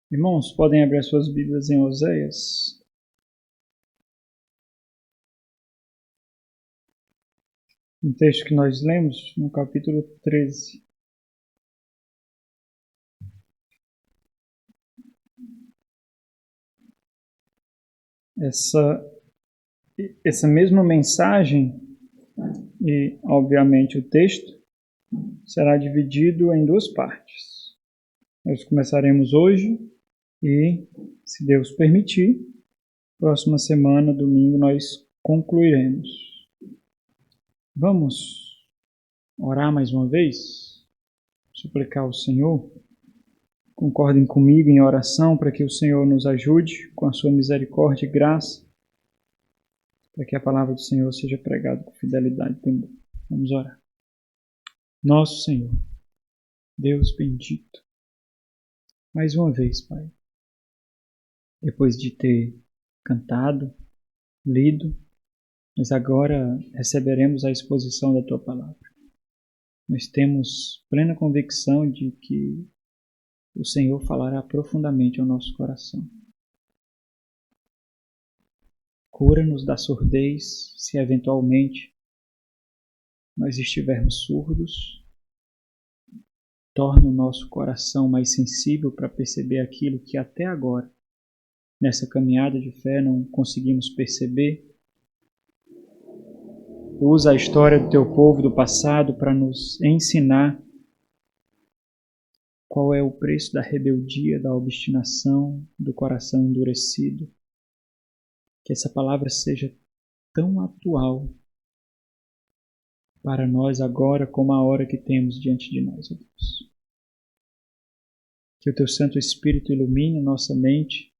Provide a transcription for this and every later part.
Irmãos, podem abrir as suas Bíblias em Oséias. Um texto que nós lemos no capítulo 13. Essa mesma mensagem e, obviamente, o texto será dividido em duas partes. Nós começaremos hoje e, se Deus permitir, próxima semana, domingo, nós concluiremos. Vamos orar mais uma vez? Suplicar ao Senhor. Concordem comigo em oração para que o Senhor nos ajude com a sua misericórdia e graça, para que a palavra do Senhor seja pregada com fidelidade e temor. Vamos orar. Nosso Senhor, Deus bendito, mais uma vez, Pai, depois de ter cantado, lido, mas agora receberemos a exposição da Tua palavra. Nós temos plena convicção de que o Senhor falará profundamente ao nosso coração. Cura-nos da surdez, se eventualmente nós estivermos surdos. Torna o nosso coração mais sensível para perceber aquilo que até agora, nessa caminhada de fé, não conseguimos perceber. Usa a história do Teu povo do passado para nos ensinar qual é o preço da rebeldia, da obstinação, do coração endurecido. Que essa palavra seja tão atual para nós agora como a hora que temos diante de nós, ó Deus. Que o Teu Santo Espírito ilumine a nossa mente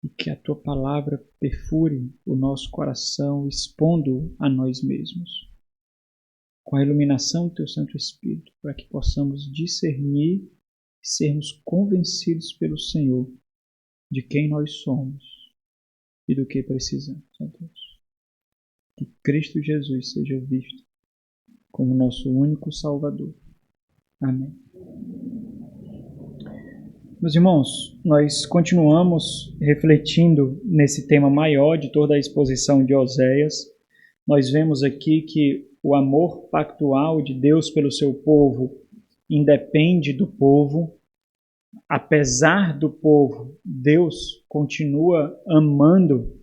e que a Tua palavra perfure o nosso coração, expondo a nós mesmos. Com a iluminação do Teu Santo Espírito, para que possamos discernir e sermos convencidos pelo Senhor de quem nós somos e do que precisamos, ó Deus. Que Cristo Jesus seja visto como nosso único Salvador. Amém. Meus irmãos, nós continuamos refletindo nesse tema maior de toda a exposição de Oséias. Nós vemos aqui que o amor pactual de Deus pelo seu povo independe do povo. Apesar do povo, Deus continua amando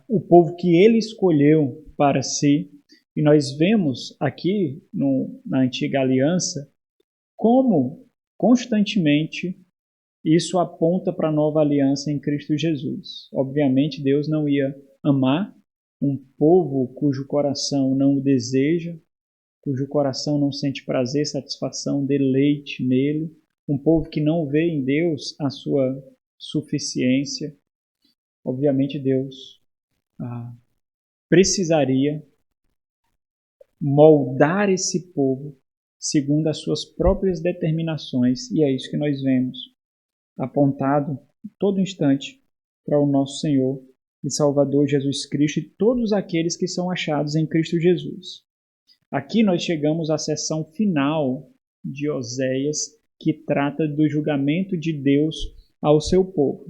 o povo que Ele escolheu para si. E nós vemos aqui na Antiga Aliança como constantemente isso aponta para a nova aliança em Cristo Jesus. Obviamente, Deus não ia amar um povo cujo coração não o deseja, cujo coração não sente prazer, satisfação, deleite nele, um povo que não vê em Deus a sua suficiência. Obviamente, Deus precisaria moldar esse povo segundo as suas próprias determinações, e é isso que nós vemos apontado todo instante para o nosso Senhor e Salvador Jesus Cristo e todos aqueles que são achados em Cristo Jesus. Aqui nós chegamos à seção final de Oséias, que trata do julgamento de Deus ao seu povo.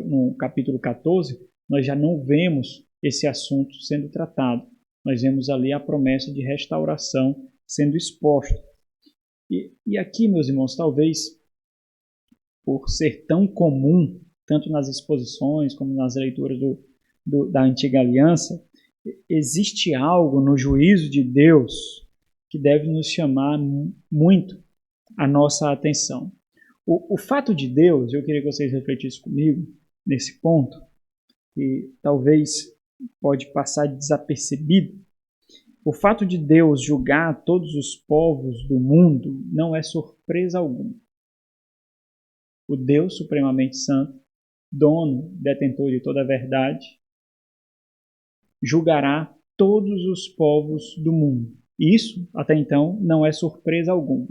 No capítulo 14, nós já não vemos esse assunto sendo tratado. Nós vemos ali a promessa de restauração sendo exposta. E aqui, meus irmãos, talvez por ser tão comum, tanto nas exposições como nas leituras da Antiga Aliança, existe algo no juízo de Deus que deve nos chamar muito a nossa atenção. O fato de Deus, eu queria que vocês refletissem comigo nesse ponto, que talvez pode passar desapercebido. O fato de Deus julgar todos os povos do mundo não é surpresa alguma. O Deus supremamente santo, dono, detentor de toda a verdade, julgará todos os povos do mundo. Isso, até então, não é surpresa alguma.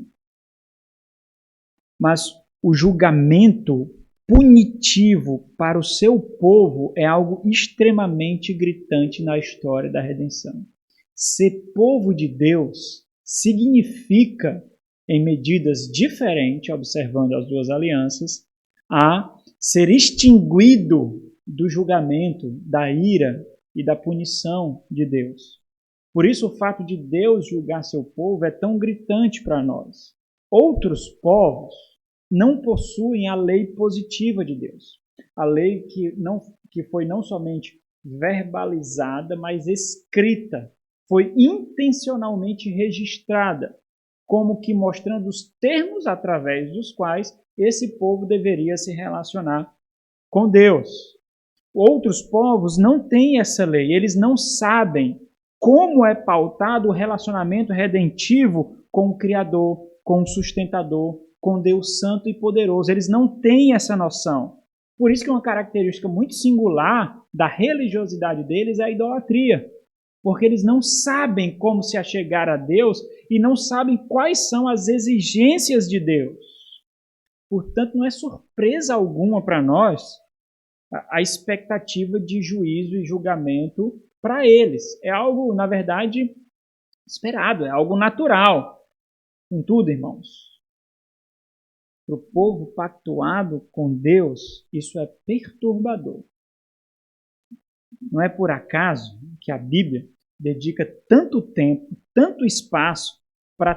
Mas o julgamento punitivo para o seu povo é algo extremamente gritante na história da redenção. Ser povo de Deus significa em medidas diferentes, observando as duas alianças, a ser extinguido do julgamento, da ira e da punição de Deus. Por isso, o fato de Deus julgar seu povo é tão gritante para nós. Outros povos não possuem a lei positiva de Deus. A lei que foi não somente verbalizada, mas escrita. Foi intencionalmente registrada, como que mostrando os termos através dos quais esse povo deveria se relacionar com Deus. Outros povos não têm essa lei, eles não sabem como é pautado o relacionamento redentivo com o Criador, com o sustentador, com Deus Santo e Poderoso. Eles não têm essa noção. Por isso que uma característica muito singular da religiosidade deles é a idolatria. Porque eles não sabem como se achegar a Deus e não sabem quais são as exigências de Deus. Portanto, não é surpresa alguma para nós a expectativa de juízo e julgamento para eles. É algo, na verdade, esperado, é algo natural. Contudo, irmãos, para o povo pactuado com Deus, isso é perturbador. Não é por acaso que a Bíblia dedica tanto tempo, tanto espaço para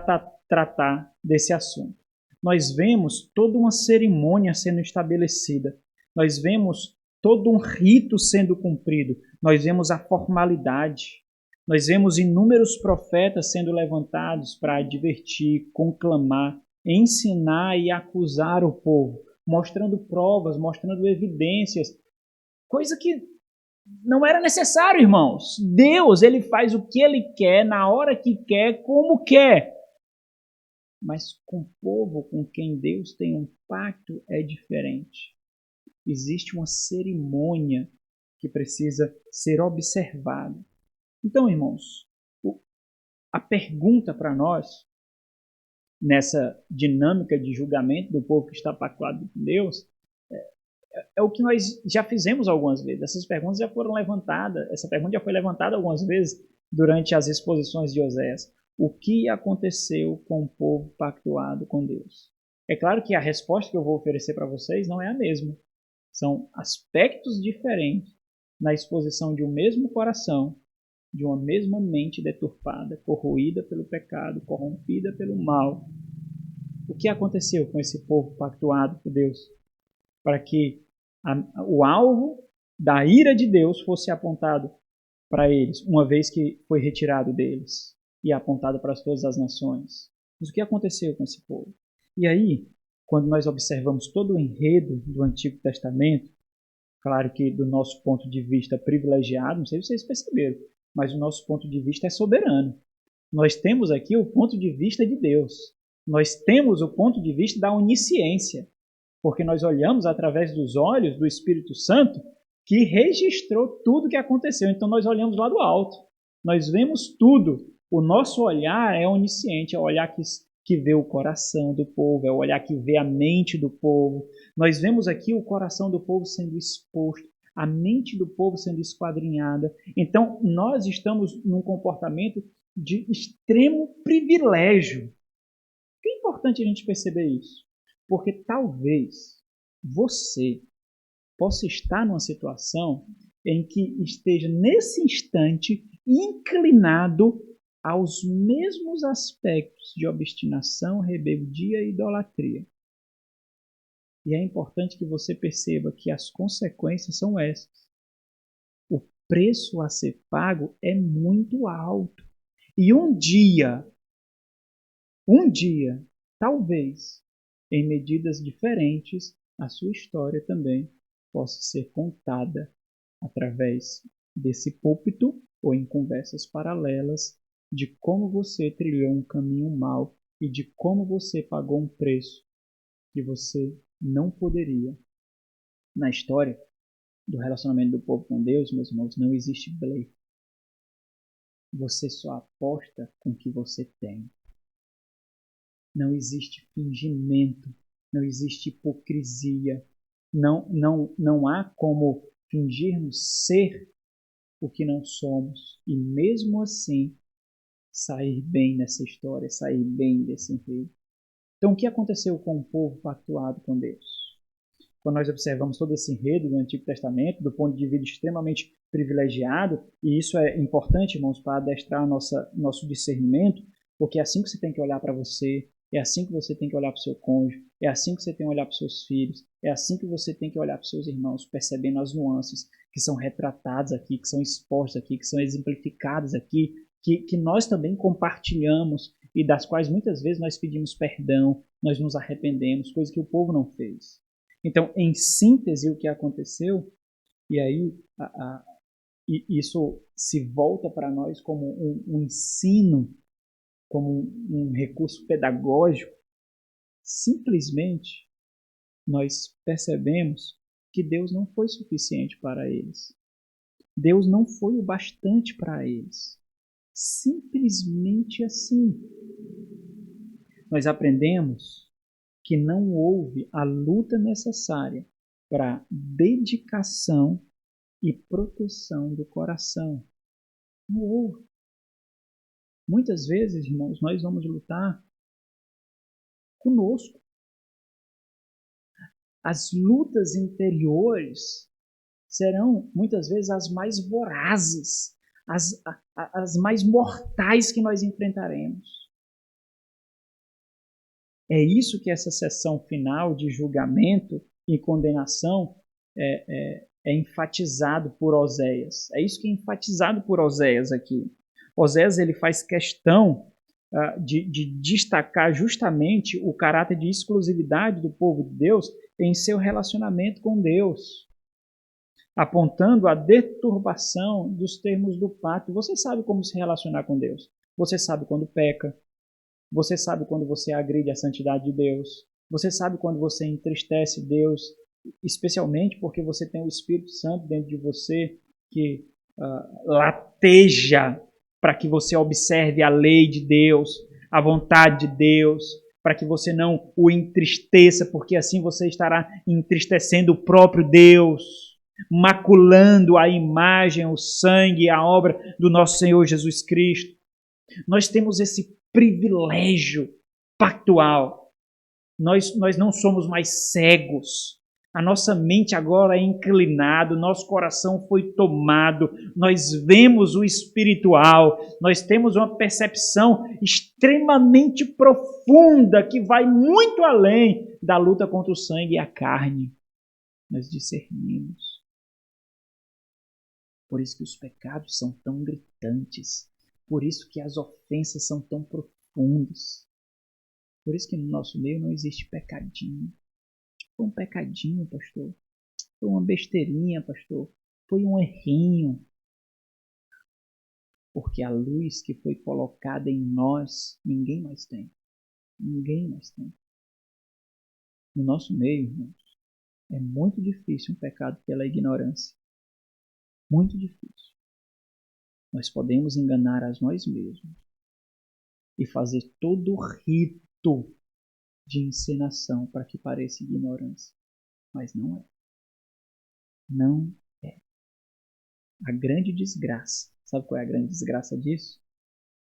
tratar desse assunto. Nós vemos toda uma cerimônia sendo estabelecida, nós vemos todo um rito sendo cumprido, nós vemos a formalidade, nós vemos inúmeros profetas sendo levantados para advertir, conclamar, ensinar e acusar o povo, mostrando provas, mostrando evidências, coisa que não era necessário, irmãos. Deus, ele faz o que ele quer, na hora que quer, como quer. Mas com o povo com quem Deus tem um pacto é diferente. Existe uma cerimônia que precisa ser observada. Então, irmãos, a pergunta para nós, nessa dinâmica de julgamento do povo que está pactuado com Deus, é o que nós já fizemos algumas vezes. Essas perguntas já foram levantadas, essa pergunta já foi levantada algumas vezes durante as exposições de Oséias. O que aconteceu com o povo pactuado com Deus? É claro que a resposta que eu vou oferecer para vocês não é a mesma. São aspectos diferentes na exposição de um mesmo coração, de uma mesma mente deturpada, corroída pelo pecado, corrompida pelo mal. O que aconteceu com esse povo pactuado por Deus? Para que o alvo da ira de Deus fosse apontado para eles, uma vez que foi retirado deles e apontado para todas as nações. Mas o que aconteceu com esse povo? E aí, quando nós observamos todo o enredo do Antigo Testamento, claro que do nosso ponto de vista privilegiado, não sei se vocês perceberam, mas o nosso ponto de vista é soberano. Nós temos aqui o ponto de vista de Deus. Nós temos o ponto de vista da onisciência, porque nós olhamos através dos olhos do Espírito Santo que registrou tudo o que aconteceu. Então nós olhamos lá do alto, nós vemos tudo. O nosso olhar é onisciente, é o olhar que vê o coração do povo, é o olhar que vê a mente do povo. Nós vemos aqui o coração do povo sendo exposto, a mente do povo sendo esquadrinhada. Então nós estamos num comportamento de extremo privilégio. É importante a gente perceber isso. Porque talvez você possa estar numa situação em que esteja nesse instante inclinado aos mesmos aspectos de obstinação, rebeldia e idolatria. E é importante que você perceba que as consequências são essas. O preço a ser pago é muito alto. E um dia, talvez, em medidas diferentes, a sua história também possa ser contada através desse púlpito ou em conversas paralelas de como você trilhou um caminho mau e de como você pagou um preço que você não poderia. Na história do relacionamento do povo com Deus, meus irmãos, não existe blefe. Você só aposta com o que você tem. Não existe fingimento, não existe hipocrisia, não há como fingirmos ser o que não somos e mesmo assim sair bem nessa história, sair bem desse enredo. Então, o que aconteceu com o povo pactuado com Deus? Quando nós observamos todo esse enredo do Antigo Testamento, do ponto de vista extremamente privilegiado, e isso é importante, irmãos, para adestrar nosso discernimento, porque é assim que você tem que olhar para você, é assim que você tem que olhar para o seu cônjuge, é assim que você tem que olhar para os seus filhos, é assim que você tem que olhar para os seus irmãos, percebendo as nuances que são retratadas aqui, que são expostas aqui, que são exemplificadas aqui, que nós também compartilhamos e das quais muitas vezes nós pedimos perdão, nós nos arrependemos, coisa que o povo não fez. Então, em síntese, o que aconteceu, e aí isso se volta para nós como um ensino, como um recurso pedagógico, simplesmente nós percebemos que Deus não foi suficiente para eles. Deus não foi o bastante para eles. Simplesmente assim. Nós aprendemos que não houve a luta necessária para dedicação e proteção do coração. Não houve. Muitas vezes, irmãos, nós vamos lutar conosco. As lutas interiores serão, muitas vezes, as mais vorazes, as mais mortais que nós enfrentaremos. É isso que essa sessão final de julgamento e condenação é enfatizado por Oséias. É isso que é enfatizado por Oséias aqui. Oséias ele faz questão de destacar justamente o caráter de exclusividade do povo de Deus em seu relacionamento com Deus, apontando a deturpação dos termos do pacto. Você sabe como se relacionar com Deus. Você sabe quando peca. Você sabe quando você agride a santidade de Deus. Você sabe quando você entristece Deus, especialmente porque você tem o Espírito Santo dentro de você que lateja para que você observe a lei de Deus, a vontade de Deus, para que você não o entristeça, porque assim você estará entristecendo o próprio Deus, maculando a imagem, o sangue, a obra do nosso Senhor Jesus Cristo. Nós temos esse privilégio pactual. Nós não somos mais cegos. A nossa mente agora é inclinada, o nosso coração foi tomado, nós vemos o espiritual, nós temos uma percepção extremamente profunda que vai muito além da luta contra o sangue e a carne. Nós discernimos. Por isso que os pecados são tão gritantes. Por isso que as ofensas são tão profundas. Por isso que no nosso meio não existe pecadinho. Foi um pecadinho, pastor. Foi uma besteirinha, pastor. Foi um errinho. Porque a luz que foi colocada em nós, ninguém mais tem. Ninguém mais tem. No nosso meio, irmãos, é muito difícil um pecado pela ignorância. Muito difícil. Nós podemos enganar a nós mesmos e fazer todo o rito de encenação para que pareça ignorância. Mas não é. Não é. A grande desgraça, sabe qual é a grande desgraça disso?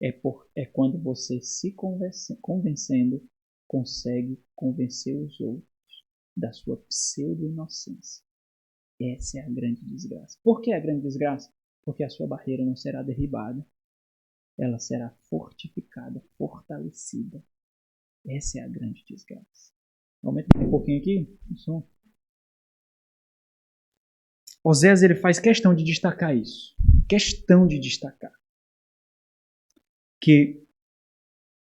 É quando você se convencendo consegue convencer os outros da sua pseudo-inocência. Essa é a grande desgraça. Por que a grande desgraça? Porque a sua barreira não será derribada. Ela será fortificada, fortalecida. Essa é a grande desgraça. Aumenta um pouquinho aqui o som. Oséias ele faz questão de destacar isso. Questão de destacar. Que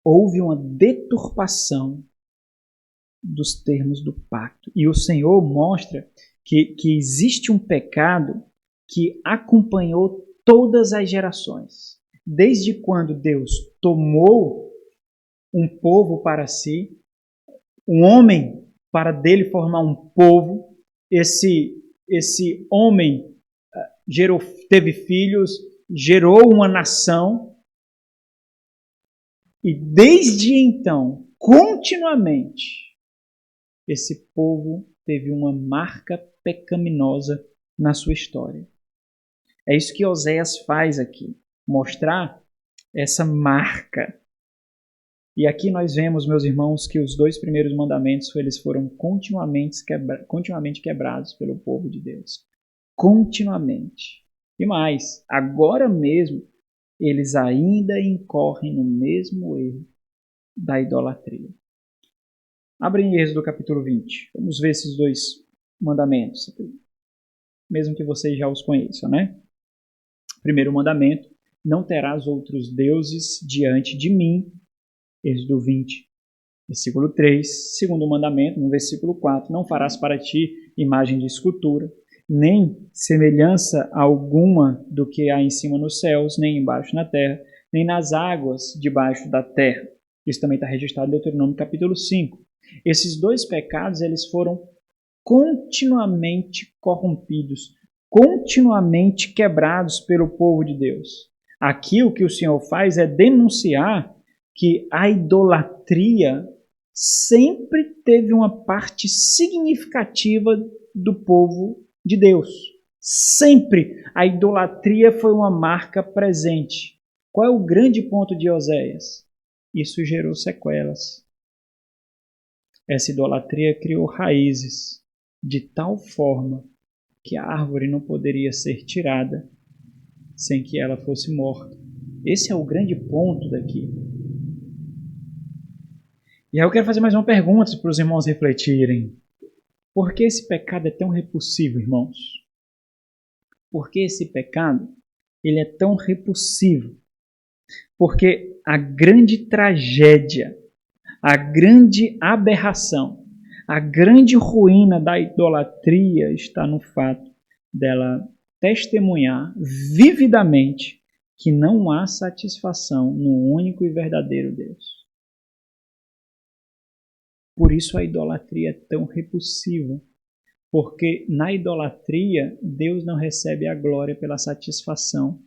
houve uma deturpação dos termos do pacto. E o Senhor mostra que existe um pecado que acompanhou todas as gerações. Desde quando Deus tomou um povo para si, um homem para dele formar um povo, esse homem teve filhos, gerou uma nação, e desde então, continuamente, esse povo teve uma marca pecaminosa na sua história. É isso que Oséias faz aqui, mostrar essa marca. E aqui nós vemos, meus irmãos, que os 2 primeiros mandamentos eles foram continuamente quebrados pelo povo de Deus. Continuamente. E mais, agora mesmo, eles ainda incorrem no mesmo erro da idolatria. Abre em Êxodo capítulo 20. Vamos ver esses 2 mandamentos. Mesmo que vocês já os conheçam, né? Primeiro mandamento, não terás outros deuses diante de mim. Êxodo 20, versículo 3. Segundo mandamento, no versículo 4, não farás para ti imagem de escultura, nem semelhança alguma do que há em cima nos céus, nem embaixo na terra, nem nas águas debaixo da terra. Isso também está registrado em Deuteronômio capítulo 5. Esses 2 pecados, eles foram continuamente corrompidos, continuamente quebrados pelo povo de Deus. Aqui o que o Senhor faz é denunciar que a idolatria sempre teve uma parte significativa do povo de Deus. Sempre a idolatria foi uma marca presente. Qual é o grande ponto de Oséias? Isso gerou sequelas. Essa idolatria criou raízes de tal forma que a árvore não poderia ser tirada sem que ela fosse morta. Esse é o grande ponto daqui. E aí eu quero fazer mais uma pergunta para os irmãos refletirem. Por que esse pecado é tão repulsivo, irmãos? Por que esse pecado ele é tão repulsivo? Porque a grande tragédia, a grande aberração, a grande ruína da idolatria está no fato dela testemunhar vividamente que não há satisfação no único e verdadeiro Deus. Por isso a idolatria é tão repulsiva, porque na idolatria Deus não recebe a glória pela satisfação.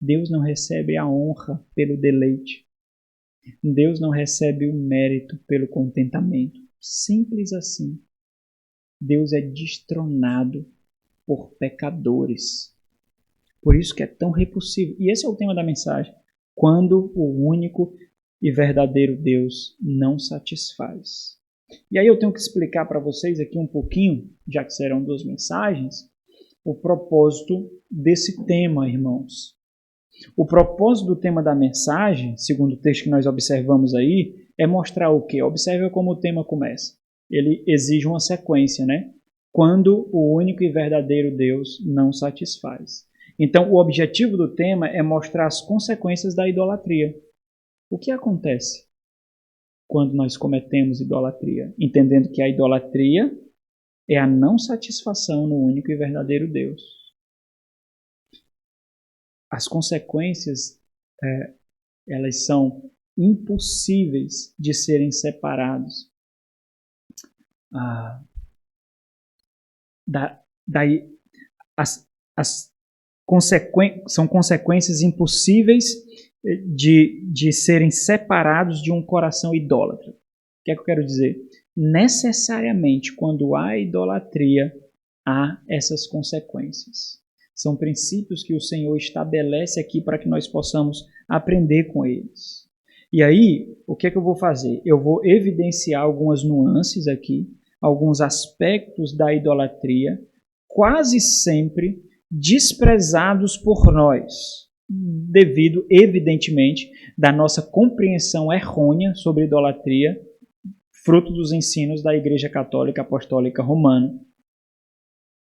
Deus não recebe a honra pelo deleite. Deus não recebe o mérito pelo contentamento. Simples assim. Deus é destronado por pecadores. Por isso que é tão repulsivo. E esse é o tema da mensagem. Quando o único e verdadeiro Deus não satisfaz. E aí eu tenho que explicar para vocês aqui um pouquinho, já que serão 2 mensagens, o propósito desse tema, irmãos. O propósito do tema da mensagem, segundo o texto que nós observamos aí, é mostrar o quê? Observe como o tema começa. Ele exige uma sequência, né? Quando o único e verdadeiro Deus não satisfaz. Então, o objetivo do tema é mostrar as consequências da idolatria. O que acontece quando nós cometemos idolatria? Entendendo que a idolatria é a não satisfação no único e verdadeiro Deus. As consequências, elas são impossíveis de serem separadas. São consequências impossíveis de serem separados de um coração idólatra. O que é que eu quero dizer? Necessariamente, quando há idolatria, há essas consequências. São princípios que o Senhor estabelece aqui para que nós possamos aprender com eles. E aí, o que é que eu vou fazer? Eu vou evidenciar algumas nuances aqui, alguns aspectos da idolatria, quase sempre desprezados por nós, devido, evidentemente, da nossa compreensão errônea sobre idolatria, fruto dos ensinos da Igreja Católica Apostólica Romana.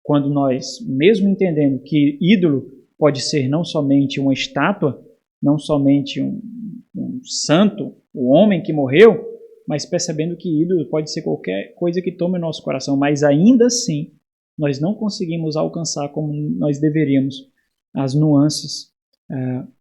Quando nós, mesmo entendendo que ídolo pode ser não somente uma estátua, não somente um santo, o homem que morreu, mas percebendo que ídolo pode ser qualquer coisa que tome o nosso coração, mas ainda assim nós não conseguimos alcançar como nós deveríamos as nuances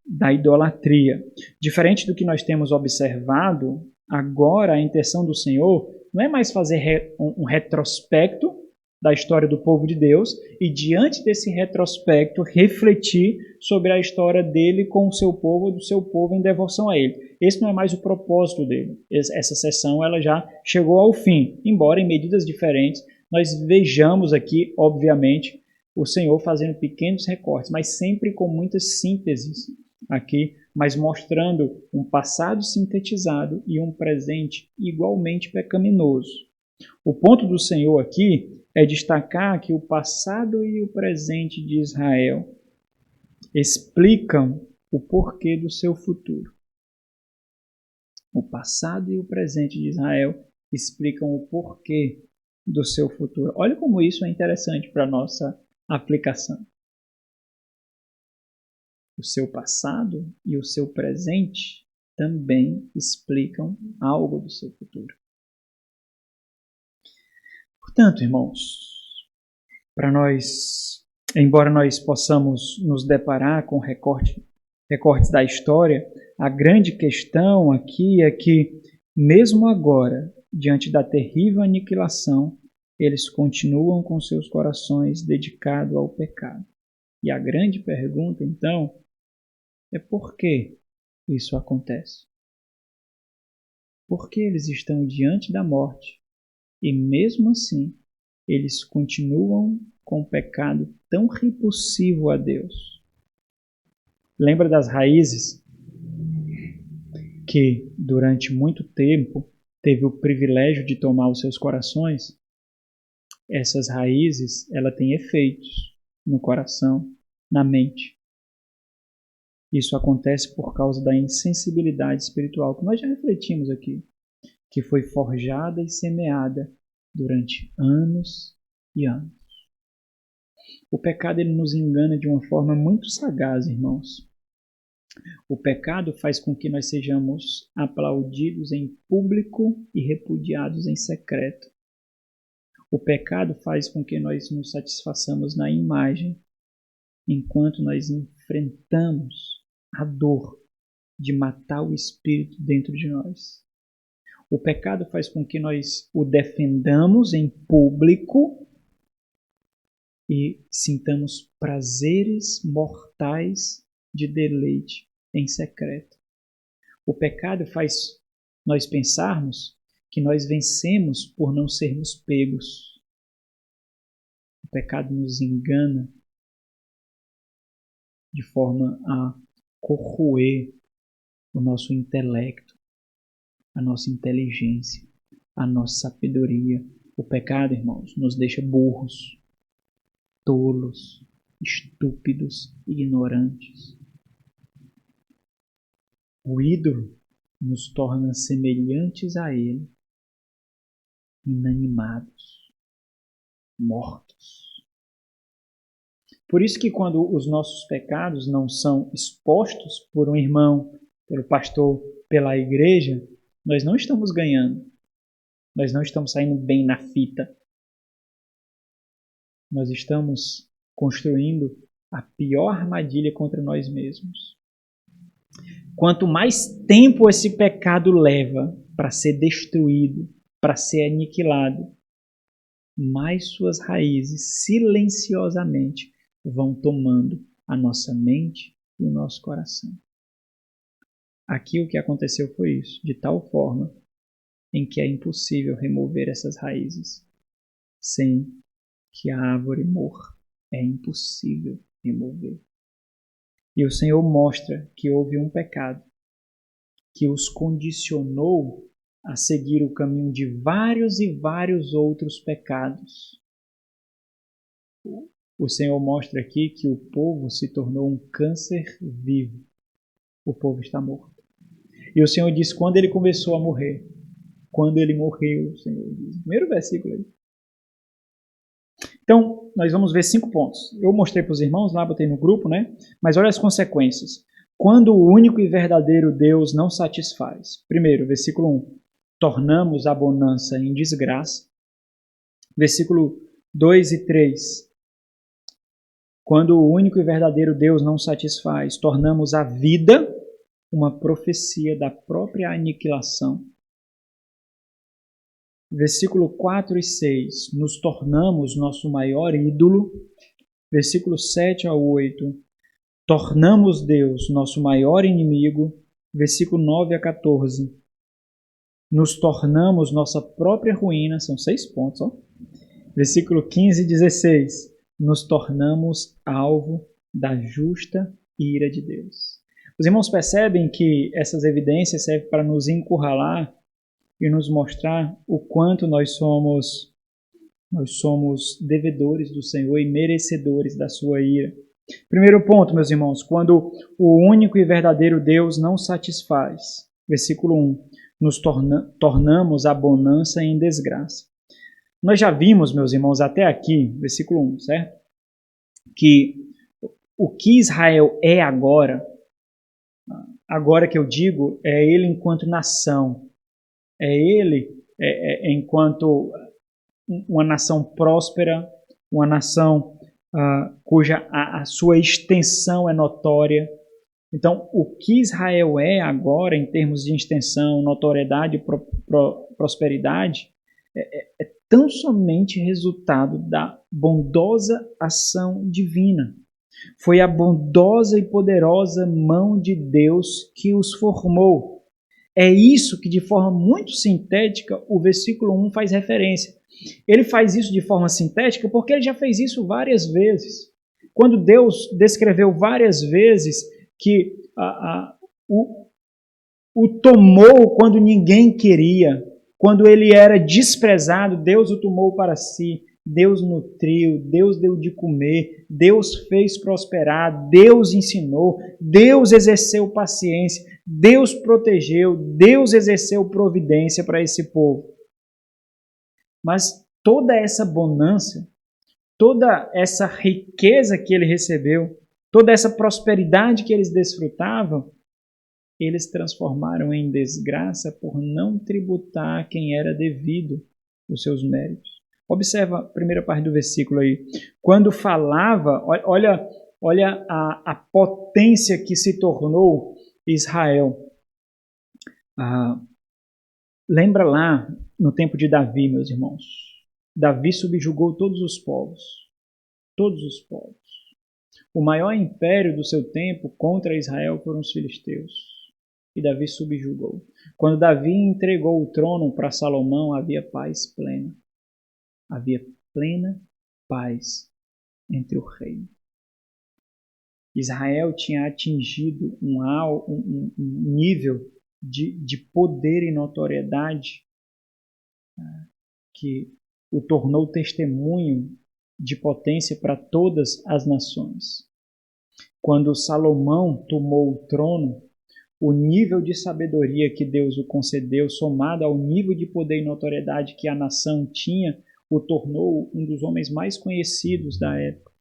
da idolatria. Diferente do que nós temos observado, agora a intenção do Senhor não é mais fazer um retrospecto da história do povo de Deus e, diante desse retrospecto, refletir sobre a história dele com o seu povo, do seu povo em devoção a ele. Esse não é mais o propósito dele. Essa sessão ela já chegou ao fim, embora em medidas diferentes. Nós vejamos aqui, obviamente, o Senhor fazendo pequenos recortes, mas sempre com muitas sínteses aqui mas mostrando um passado sintetizado e um presente igualmente pecaminoso. O ponto do Senhor aqui é destacar que o passado e o presente de Israel explicam o porquê do seu futuro. O passado e o presente de Israel explicam o porquê do seu futuro. Olha como isso é interessante para a nossa aplicação. O seu passado e o seu presente também explicam algo do seu futuro. Portanto, irmãos, para nós, embora nós possamos nos deparar com recortes da história, a grande questão aqui é que, mesmo agora, diante da terrível aniquilação, eles continuam com seus corações dedicados ao pecado. E a grande pergunta, então, é por que isso acontece? Por que eles estão diante da morte e, mesmo assim, eles continuam com um pecado tão repulsivo a Deus? Lembra das raízes que, durante muito tempo, teve o privilégio de tomar os seus corações? Essas raízes, ela têm efeitos no coração, na mente. Isso acontece por causa da insensibilidade espiritual, que nós já refletimos aqui, que foi forjada e semeada durante anos e anos. O pecado ele nos engana de uma forma muito sagaz, irmãos. O pecado faz com que nós sejamos aplaudidos em público e repudiados em secreto. O pecado faz com que nós nos satisfaçamos na imagem, enquanto nós enfrentamos a dor de matar o espírito dentro de nós. O pecado faz com que nós o defendamos em público e sintamos prazeres mortais de deleite em secreto. O pecado faz nós pensarmos que nós vencemos por não sermos pegos. O pecado nos engana de forma a corroer o nosso intelecto, a nossa inteligência, a nossa sabedoria. O pecado, irmãos, nos deixa burros, tolos, estúpidos, ignorantes. O ídolo nos torna semelhantes a ele, inanimados, mortos. Por isso que quando os nossos pecados não são expostos por um irmão, pelo pastor, pela igreja, nós não estamos ganhando. Nós não estamos saindo bem na fita. Nós estamos construindo a pior armadilha contra nós mesmos. Quanto mais tempo esse pecado leva para ser destruído, para ser aniquilado, mais suas raízes silenciosamente vão tomando a nossa mente e o nosso coração. Aqui o que aconteceu foi isso, de tal forma em que é impossível remover essas raízes sem que a árvore morra. É impossível remover. E o Senhor mostra que houve um pecado que os condicionou a seguir o caminho de vários e vários outros pecados. O Senhor mostra aqui que o povo se tornou um câncer vivo. O povo está morto. E o Senhor diz quando ele começou a morrer. Quando ele morreu, o Senhor diz. Primeiro versículo aí. Então, nós vamos ver 5 pontos. Eu mostrei para os irmãos lá, botei no grupo, né? Mas olha as consequências. Quando o único e verdadeiro Deus não satisfaz. Primeiro, versículo 1. Tornamos a bonança em desgraça. Versículo 2 e 3. Quando o único e verdadeiro Deus não satisfaz, tornamos a vida uma profecia da própria aniquilação. Versículo 4 e 6. Nos tornamos nosso maior ídolo. Versículo 7 a 8. Tornamos Deus nosso maior inimigo. Versículo 9 a 14. Nos tornamos nossa própria ruína. São 6 pontos, ó. Versículo 15 e 16. Nos tornamos alvo da justa ira de Deus. Os irmãos percebem que essas evidências servem para nos encurralar e nos mostrar o quanto nós somos devedores do Senhor e merecedores da sua ira. Primeiro ponto, meus irmãos, quando o único e verdadeiro Deus não satisfaz. Versículo 1. Nos tornamos a bonança em desgraça. Nós já vimos, meus irmãos, até aqui, versículo 1, certo? Que o que Israel é agora que eu digo, é ele enquanto nação. É ele enquanto uma nação próspera, uma nação cuja a sua extensão é notória. Então, o que Israel é agora, em termos de extensão, notoriedade e prosperidade, é tão somente resultado da bondosa ação divina. Foi a bondosa e poderosa mão de Deus que os formou. É isso que, de forma muito sintética, o versículo 1 faz referência. Ele faz isso de forma sintética porque ele já fez isso várias vezes. Quando Deus descreveu várias vezes que o tomou quando ninguém queria, quando ele era desprezado, Deus o tomou para si. Deus nutriu, Deus deu de comer, Deus fez prosperar, Deus ensinou, Deus exerceu paciência, Deus protegeu, Deus exerceu providência para esse povo. Mas toda essa bonança, toda essa riqueza que ele recebeu, toda essa prosperidade que eles desfrutavam, eles transformaram em desgraça por não tributar quem era devido os seus méritos. Observa a primeira parte do versículo aí. Quando falava, olha a potência que se tornou Israel. Lembra lá no tempo de Davi, meus irmãos. Davi subjugou todos os povos. Todos os povos. O maior império do seu tempo contra Israel foram os filisteus. E Davi subjugou. Quando Davi entregou o trono para Salomão, havia paz plena. Havia plena paz entre o reino. Israel tinha atingido um nível de poder e notoriedade que o tornou testemunho de potência para todas as nações. Quando Salomão tomou o trono, o nível de sabedoria que Deus o concedeu, somado ao nível de poder e notoriedade que a nação tinha, o tornou um dos homens mais conhecidos da época,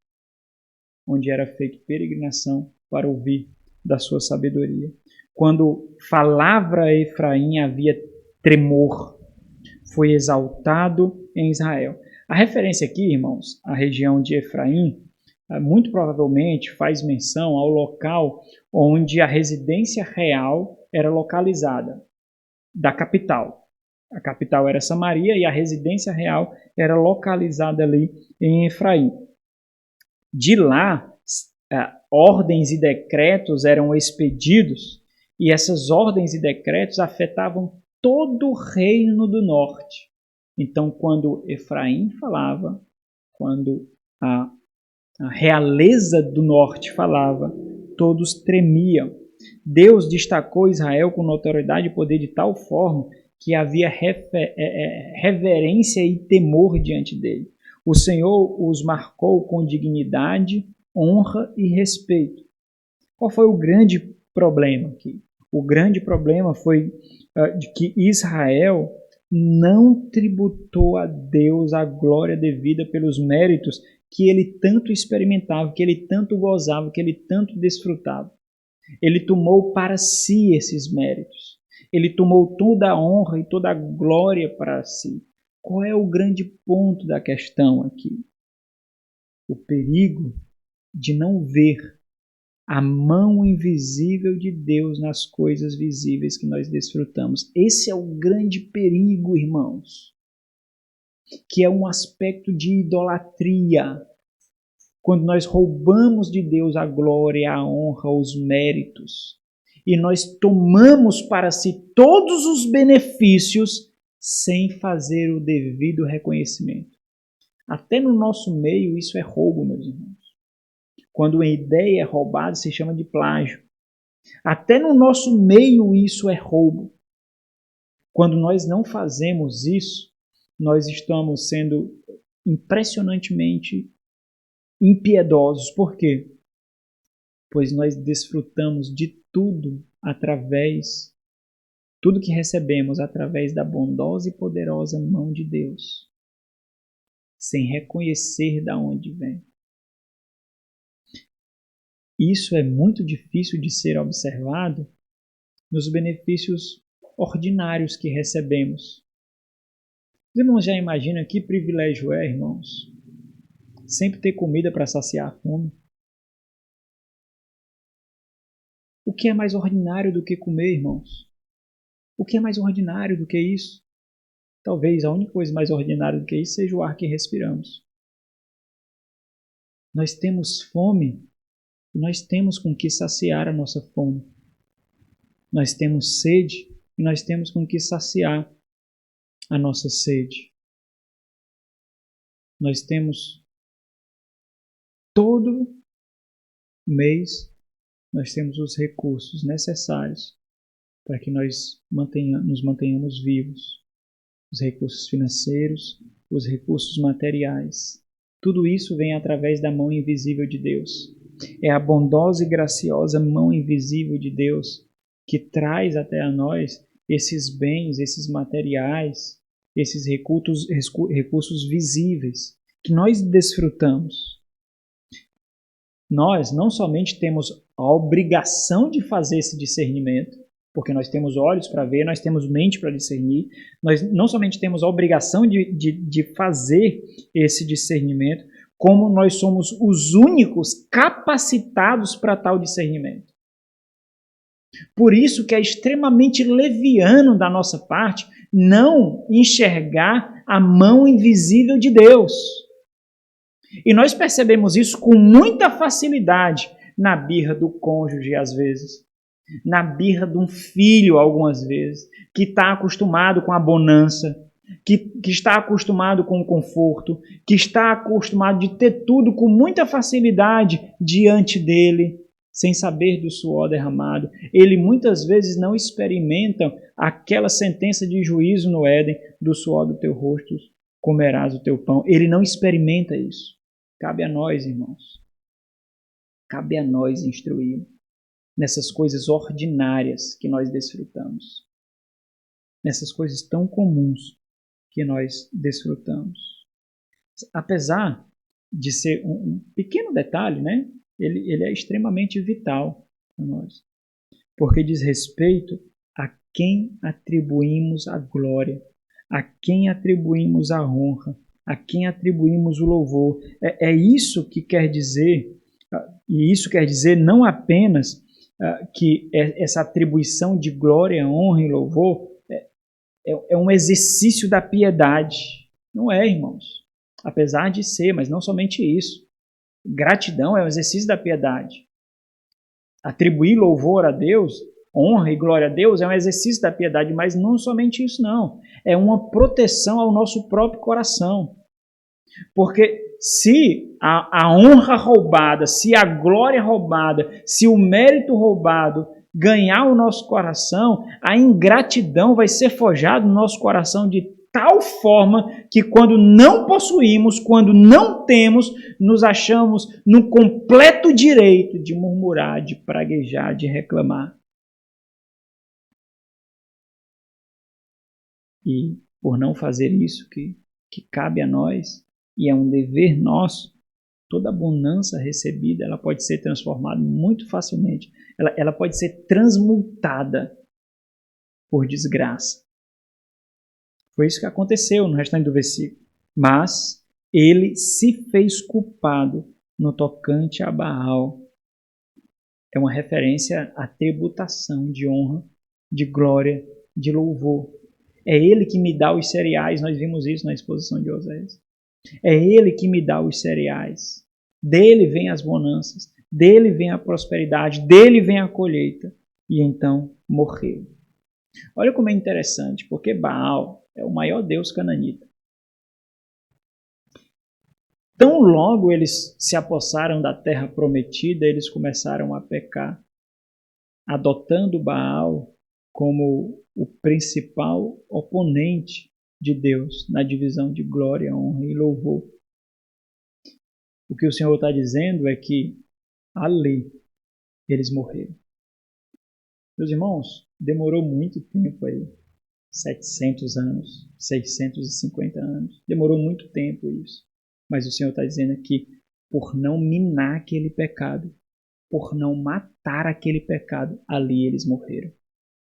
onde era feita peregrinação para ouvir da sua sabedoria. Quando falava a Efraim, havia tremor. Foi exaltado em Israel. A referência aqui, irmãos, à região de Efraim, muito provavelmente faz menção ao local onde a residência real era localizada, da capital. A capital era Samaria e a residência real era localizada ali em Efraim. De lá, ordens e decretos eram expedidos e essas ordens e decretos afetavam todo o reino do norte. Então, quando Efraim falava, quando a realeza do norte falava, todos tremiam. Deus destacou Israel com notoriedade e poder de tal forma que havia reverência e temor diante dele. O Senhor os marcou com dignidade, honra e respeito. Qual foi o grande problema aqui? O grande problema foi de que Israel não tributou a Deus a glória devida pelos méritos que ele tanto experimentava, que ele tanto gozava, que ele tanto desfrutava. Ele tomou para si esses méritos. Ele tomou toda a honra e toda a glória para si. Qual é o grande ponto da questão aqui? O perigo de não ver a mão invisível de Deus nas coisas visíveis que nós desfrutamos. Esse é o grande perigo, irmãos, que é um aspecto de idolatria. Quando nós roubamos de Deus a glória, a honra, os méritos, e nós tomamos para si todos os benefícios sem fazer o devido reconhecimento. Até no nosso meio isso é roubo, meus irmãos. Quando uma ideia é roubada, se chama de plágio. Até no nosso meio isso é roubo. Quando nós não fazemos isso, nós estamos sendo impressionantemente impiedosos. Por quê? Pois nós desfrutamos de tudo que recebemos através da bondosa e poderosa mão de Deus, sem reconhecer de onde vem. Isso é muito difícil de ser observado nos benefícios ordinários que recebemos. Os irmãos já imaginam que privilégio é, irmãos? Sempre ter comida para saciar a fome. O que é mais ordinário do que comer, irmãos? O que é mais ordinário do que isso? Talvez a única coisa mais ordinária do que isso seja o ar que respiramos. Nós temos fome e nós temos com que saciar a nossa fome. Nós temos sede e nós temos com que saciar a nossa sede. Nós temos todo mês, nós temos os recursos necessários para que nós nos mantenhamos vivos. Os recursos financeiros, os recursos materiais. Tudo isso vem através da mão invisível de Deus. É a bondosa e graciosa mão invisível de Deus que traz até a nós esses bens, esses materiais, esses recursos visíveis que nós desfrutamos. Nós não somente temos a obrigação de fazer esse discernimento, porque nós temos olhos para ver, nós temos mente para discernir, nós não somente temos a obrigação de fazer esse discernimento, como nós somos os únicos capacitados para tal discernimento. Por isso que é extremamente leviano da nossa parte não enxergar a mão invisível de Deus. E nós percebemos isso com muita facilidade na birra do cônjuge, às vezes. Na birra de um filho, algumas vezes, que está acostumado com a bonança, que está acostumado com o conforto, que está acostumado de ter tudo com muita facilidade diante dele, sem saber do suor derramado. Ele muitas vezes não experimenta aquela sentença de juízo no Éden, do suor do teu rosto comerás o teu pão. Ele não experimenta isso. Cabe a nós, irmãos. Cabe a nós instruí-lo nessas coisas ordinárias que nós desfrutamos. Nessas coisas tão comuns que nós desfrutamos. Apesar de ser um pequeno detalhe, né? Ele é extremamente vital para nós. Porque diz respeito a quem atribuímos a glória, a quem atribuímos a honra, a quem atribuímos o louvor. É isso que quer dizer, e isso quer dizer não apenas que essa atribuição de glória, honra e louvor é um exercício da piedade. Não é, irmãos. Apesar de ser, mas não somente isso. Gratidão é um exercício da piedade. Atribuir louvor a Deus, honra e glória a Deus é um exercício da piedade, mas não somente isso, não. É uma proteção ao nosso próprio coração. Porque se a honra roubada, se a glória roubada, se o mérito roubado ganhar o nosso coração, a ingratidão vai ser forjada no nosso coração de tal forma que quando não possuímos, quando não temos, nos achamos no completo direito de murmurar, de praguejar, de reclamar. E por não fazer isso que cabe a nós, e é um dever nosso, toda a bonança recebida ela pode ser transformada muito facilmente. Ela pode ser transmutada por desgraça. Foi isso que aconteceu no restante do versículo. Mas ele se fez culpado no tocante a Baal. É uma referência à tributação de honra, de glória, de louvor. É ele que me dá os cereais, nós vimos isso na exposição de Oséias. É ele que me dá os cereais. Dele vem as bonanças, dele vem a prosperidade, dele vem a colheita. E então morreu. Olha como é interessante, porque Baal é o maior deus cananita. Tão logo eles se apossaram da terra prometida, eles começaram a pecar. adotando Baal como o principal oponente de Deus na divisão de glória, honra e louvor. O que o Senhor está dizendo é que ali eles morreram. Meus irmãos, demorou muito tempo aí, 700 anos, 650 anos, demorou muito tempo isso. Mas o Senhor está dizendo aqui, por não minar aquele pecado, por não matar aquele pecado, ali eles morreram.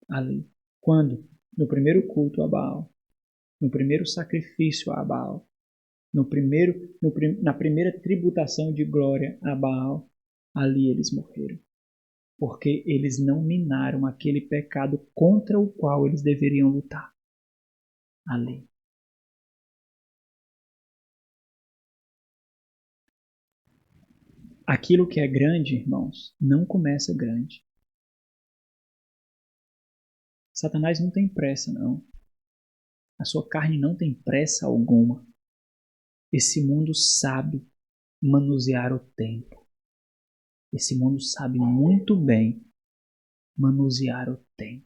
Ali. Quando? No primeiro culto a Baal, no primeiro sacrifício a Baal, na primeira tributação de glória a Baal, ali eles morreram. Porque eles não minaram aquele pecado contra o qual eles deveriam lutar. Ali. Aquilo que é grande, irmãos, não começa grande. Satanás não tem pressa, não. A sua carne não tem pressa alguma. Esse mundo sabe manusear o tempo. Esse mundo sabe muito bem manusear o tempo.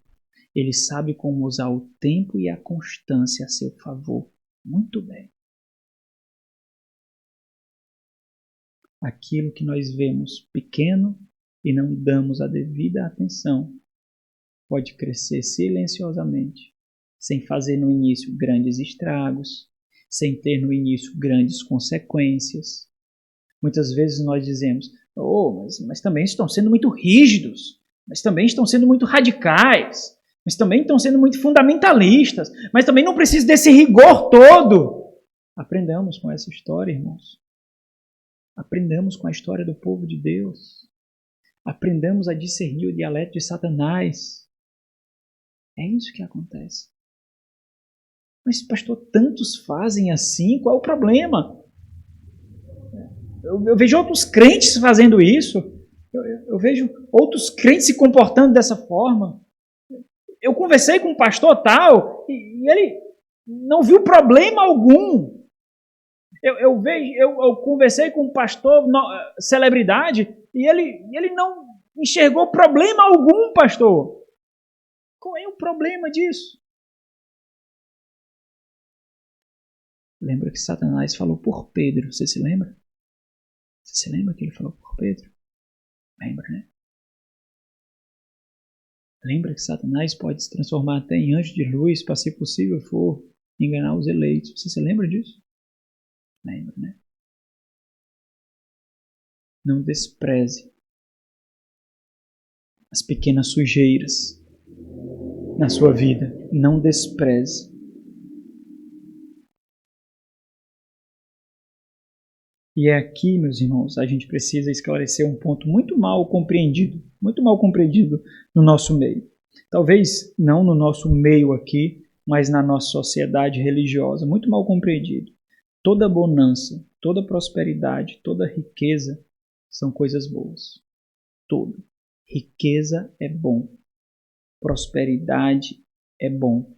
Ele sabe como usar o tempo e a constância a seu favor. Muito bem. Aquilo que nós vemos pequeno e não damos a devida atenção pode crescer silenciosamente, sem fazer no início grandes estragos, sem ter no início grandes consequências. Muitas vezes nós dizemos, mas também estão sendo muito rígidos, mas também estão sendo muito radicais, mas também estão sendo muito fundamentalistas, mas também não precisa desse rigor todo. Aprendamos com essa história, irmãos. Aprendamos com a história do povo de Deus. Aprendamos a discernir o dialeto de Satanás. É isso que acontece. Mas, pastor, tantos fazem assim, qual é o problema? Eu vejo outros crentes fazendo isso. Eu vejo outros crentes se comportando dessa forma. Eu conversei com um pastor tal e ele não viu problema algum. Eu conversei com um pastor celebridade e ele não enxergou problema algum, pastor. Qual é o problema disso? Lembra que Satanás falou por Pedro, você se lembra? Você se lembra que ele falou por Pedro? Lembra, né? Lembra que Satanás pode se transformar até em anjo de luz para, se possível for, enganar os eleitos. Você se lembra disso? Lembra, né? Não despreze as pequenas sujeiras na sua vida. Não despreze. E é aqui, meus irmãos, a gente precisa esclarecer um ponto muito mal compreendido no nosso meio. Talvez não no nosso meio aqui, mas na nossa sociedade religiosa, muito mal compreendido. Toda bonança, toda prosperidade, toda riqueza são coisas boas. Toda. Riqueza é bom. Prosperidade é bom.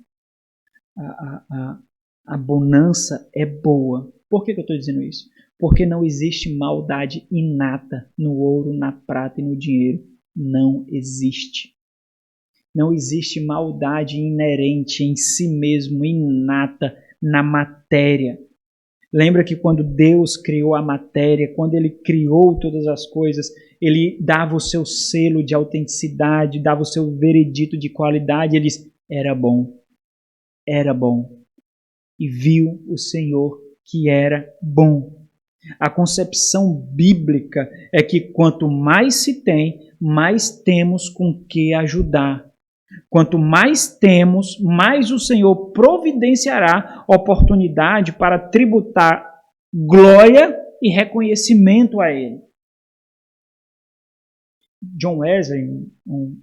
A bonança é boa. Por que eu estou dizendo isso? Porque não existe maldade inata no ouro, na prata e no dinheiro. Não existe. Não existe maldade inerente em si mesmo, inata na matéria. Lembra que quando Deus criou a matéria, quando Ele criou todas as coisas, Ele dava o seu selo de autenticidade, dava o seu veredito de qualidade. Ele disse, era bom. Era bom. E viu o Senhor que era bom. A concepção bíblica é que quanto mais se tem, mais temos com que ajudar. Quanto mais temos, mais o Senhor providenciará oportunidade para tributar glória e reconhecimento a Ele. John Wesley, um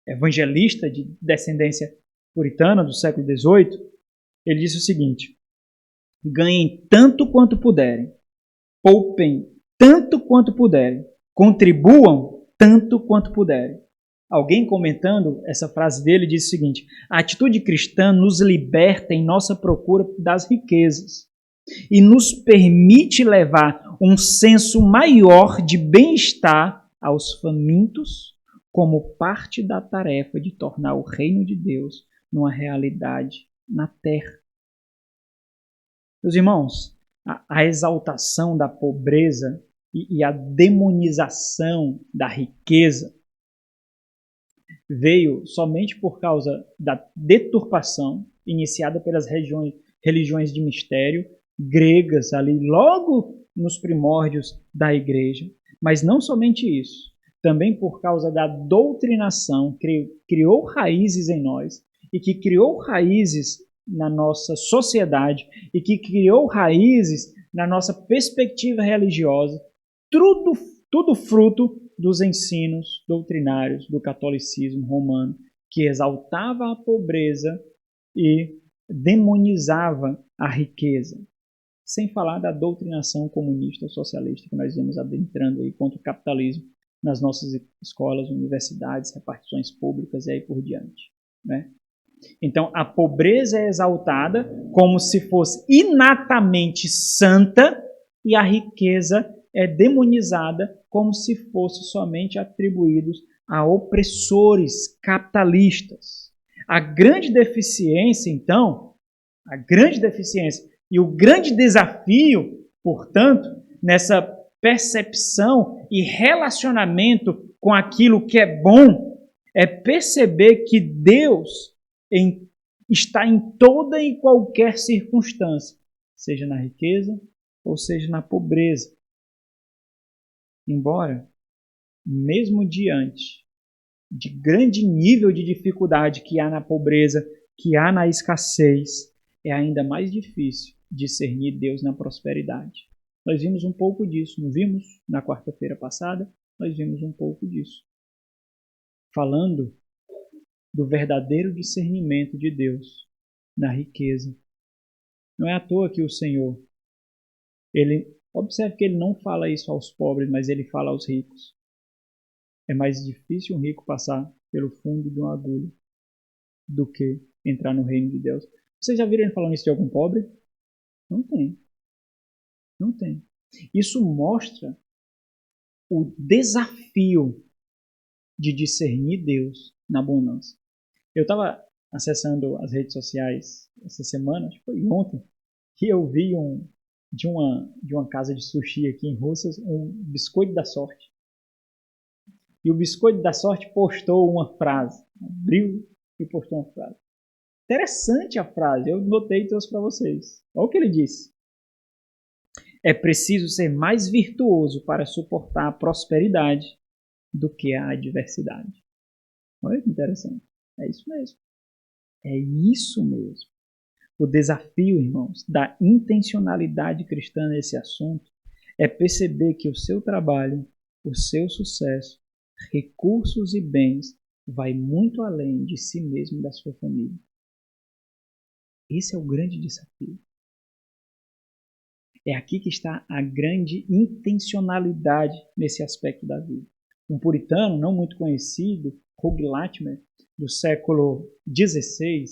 evangelista de descendência puritana do século XVIII, ele disse o seguinte: ganhem tanto quanto puderem, poupem tanto quanto puderem, contribuam tanto quanto puderem. Alguém comentando essa frase dele disse o seguinte: a atitude cristã nos liberta em nossa procura das riquezas e nos permite levar um senso maior de bem-estar aos famintos, como parte da tarefa de tornar o reino de Deus numa realidade na terra. Meus irmãos, a exaltação da pobreza e a demonização da riqueza veio somente por causa da deturpação iniciada pelas religiões de mistério gregas ali logo nos primórdios da igreja. Mas não somente isso, também por causa da doutrinação que criou raízes em nós e que criou raízes na nossa sociedade e que criou raízes na nossa perspectiva religiosa, tudo fruto dos ensinos doutrinários do catolicismo romano, que exaltava a pobreza e demonizava a riqueza. Sem falar da doutrinação comunista socialista que nós vemos adentrando aí contra o capitalismo nas nossas escolas, universidades, repartições públicas e aí por diante, né? Então, a pobreza é exaltada como se fosse inatamente santa e a riqueza é demonizada como se fosse somente atribuídos a opressores capitalistas. A grande deficiência, então, e o grande desafio, portanto, nessa percepção e relacionamento com aquilo que é bom, é perceber que Deus está em toda e qualquer circunstância, seja na riqueza ou seja na pobreza. Embora, mesmo diante de grande nível de dificuldade que há na pobreza, que há na escassez, é ainda mais difícil discernir Deus na prosperidade. Nós vimos um pouco disso, não vimos? Na quarta-feira passada, nós vimos um pouco disso. Falando do verdadeiro discernimento de Deus na riqueza. Não é à toa que o Senhor, observe que ele não fala isso aos pobres, mas ele fala aos ricos. É mais difícil um rico passar pelo fundo de uma agulha do que entrar no reino de Deus. Vocês já viram ele falando isso de algum pobre? Não tem. Não tem. Isso mostra o desafio de discernir Deus na bonança. Eu estava acessando as redes sociais essa semana, acho que foi ontem, que eu vi de uma casa de sushi aqui em Russas, um biscoito da sorte. E o biscoito da sorte postou uma frase, abriu e postou uma frase. Interessante a frase, eu notei e trouxe para vocês. Olha o que ele disse. É preciso ser mais virtuoso para suportar a prosperidade do que a adversidade. Olha que interessante. É isso mesmo. É isso mesmo. O desafio, irmãos, da intencionalidade cristã nesse assunto é perceber que o seu trabalho, o seu sucesso, recursos e bens vai muito além de si mesmo e da sua família. Esse é o grande desafio. É aqui que está a grande intencionalidade nesse aspecto da vida. Um puritano não muito conhecido, Hugh Latimer, do século XVI,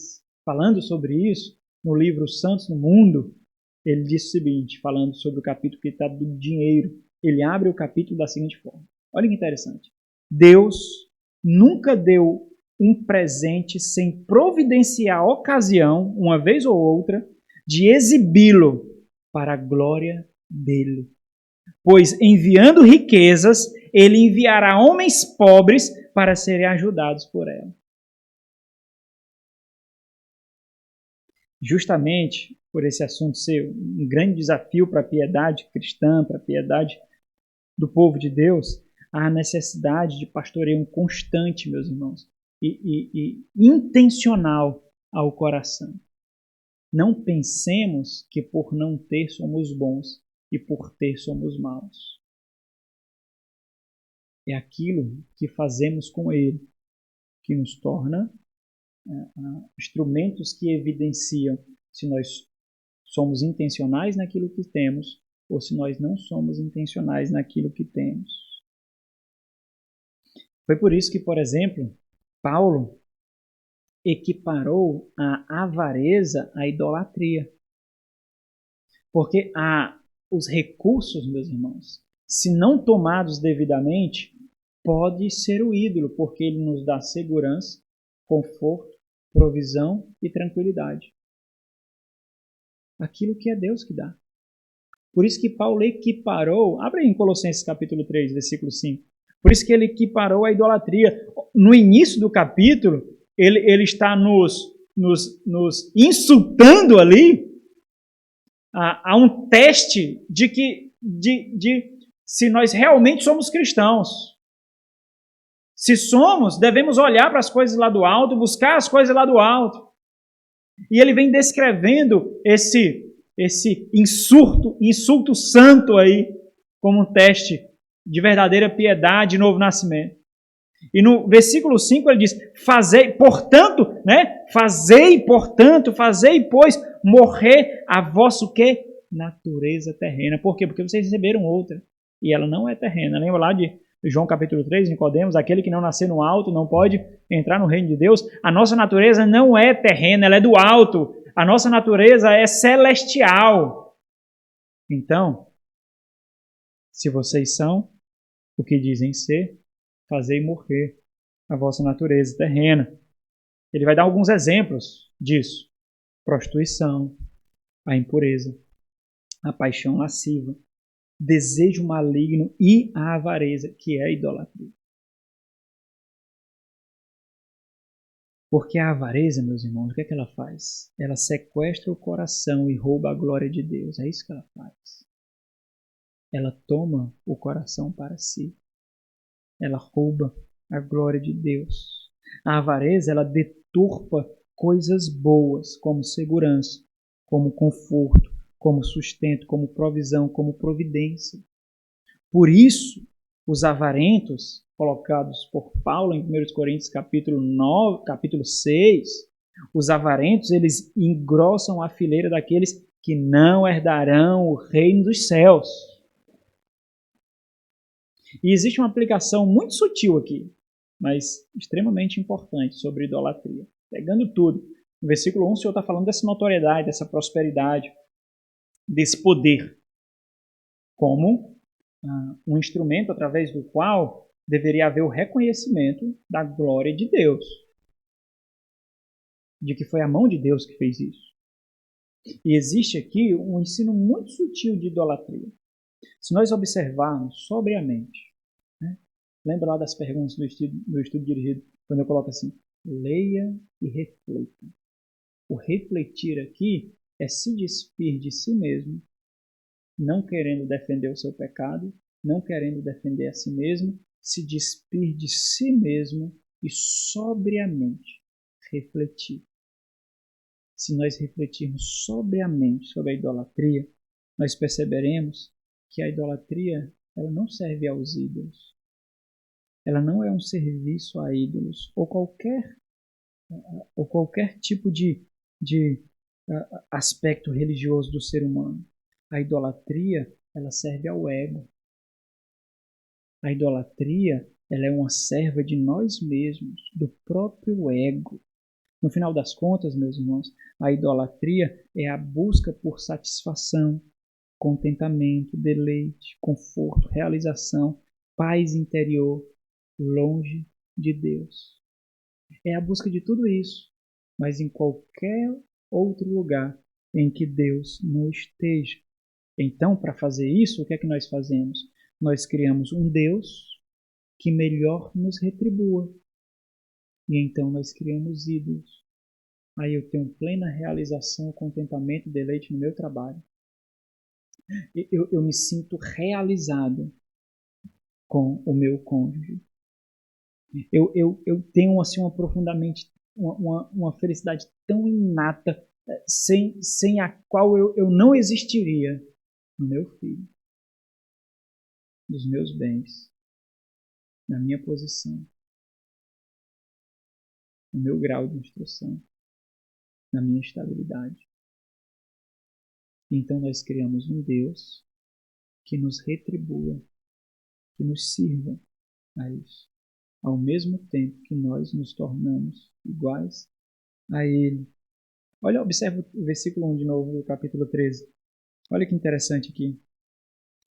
falando sobre isso, no livro Santos no Mundo, ele diz o seguinte, falando sobre o capítulo que está do dinheiro. Ele abre o capítulo da seguinte forma. Olha que interessante. Deus nunca deu um presente sem providenciar a ocasião, uma vez ou outra, de exibi-lo para a glória dele. Pois enviando riquezas, ele enviará homens pobres para serem ajudados por ela. Justamente por esse assunto ser um grande desafio para a piedade cristã, para a piedade do povo de Deus, há a necessidade de pastoreio constante, meus irmãos, e intencional ao coração. Não pensemos que por não ter somos bons e por ter somos maus. É aquilo que fazemos com ele que nos torna instrumentos que evidenciam se nós somos intencionais naquilo que temos ou se nós não somos intencionais naquilo que temos. Foi por isso que, por exemplo, Paulo equiparou a avareza à idolatria. Porque os recursos, meus irmãos, se não tomados devidamente, pode ser o ídolo, porque ele nos dá segurança, conforto, provisão e tranquilidade. Aquilo que é Deus que dá. Por isso que Paulo equiparou, abre aí em Colossenses capítulo 3, versículo 5. Por isso que ele equiparou a idolatria. No início do capítulo, ele está nos insultando ali a um teste de se nós realmente somos cristãos. Se somos, devemos olhar para as coisas lá do alto, buscar as coisas lá do alto. E ele vem descrevendo esse insulto santo aí, como um teste de verdadeira piedade e novo nascimento. E no versículo 5 ele diz, fazei, portanto, pois, morrer a vosso quê? Natureza terrena. Por quê? Porque vocês receberam outra, e ela não é terrena. Lembra lá de João capítulo 3, Nicodemos, aquele que não nascer no alto não pode entrar no reino de Deus. A nossa natureza não é terrena, ela é do alto. A nossa natureza é celestial. Então, se vocês são o que dizem ser, fazei morrer a vossa natureza terrena. Ele vai dar alguns exemplos disso. Prostituição, a impureza, a paixão lasciva, desejo maligno e a avareza, que é a idolatria. Porque a avareza, meus irmãos, o que é que ela faz? Ela sequestra o coração e rouba a glória de Deus. É isso que ela faz. Ela toma o coração para si. Ela rouba a glória de Deus. A avareza, ela deturpa coisas boas, como segurança, como conforto, como sustento, como provisão, como providência. Por isso, os avarentos, colocados por Paulo em 1 Coríntios capítulo 6, os avarentos, eles engrossam a fileira daqueles que não herdarão o reino dos céus. E existe uma aplicação muito sutil aqui, mas extremamente importante sobre idolatria. Pegando tudo, no versículo 1 o Senhor está falando dessa notoriedade, dessa prosperidade, desse poder, como um instrumento através do qual deveria haver o reconhecimento da glória de Deus, de que foi a mão de Deus que fez isso. E existe aqui um ensino muito sutil de idolatria. Se nós observarmos sobriamente, né? Lembra lá das perguntas do estudo dirigido, quando eu coloco assim, leia e reflita. O refletir aqui é se despir de si mesmo, não querendo defender o seu pecado, não querendo defender a si mesmo, se despir de si mesmo e sobriamente refletir. Se nós refletirmos sobriamente sobre a idolatria, nós perceberemos que a idolatria ela não serve aos ídolos. Ela não é um serviço a ídolos ou qualquer tipo de aspecto religioso do ser humano. A idolatria ela serve ao ego. A idolatria ela é uma serva de nós mesmos, do próprio ego. No final das contas, meus irmãos, a idolatria é a busca por satisfação, contentamento, deleite, conforto, realização, paz interior, longe de Deus. É a busca de tudo isso, mas em qualquer outro lugar em que Deus não esteja. Então, para fazer isso, o que é que nós fazemos? Nós criamos um Deus que melhor nos retribua. E então nós criamos ídolos. Aí eu tenho plena realização, contentamento, deleite no meu trabalho. Eu me sinto realizado com o meu cônjuge. Eu tenho assim uma felicidade tão inata, sem a qual eu não existiria no meu filho, nos meus bens, na minha posição, no meu grau de instrução, na minha estabilidade. Então nós criamos um Deus que nos retribua, que nos sirva a isso, ao mesmo tempo que nós nos tornamos iguais a Ele. Olha, observa o versículo 1 de novo do capítulo 13. Olha que interessante aqui.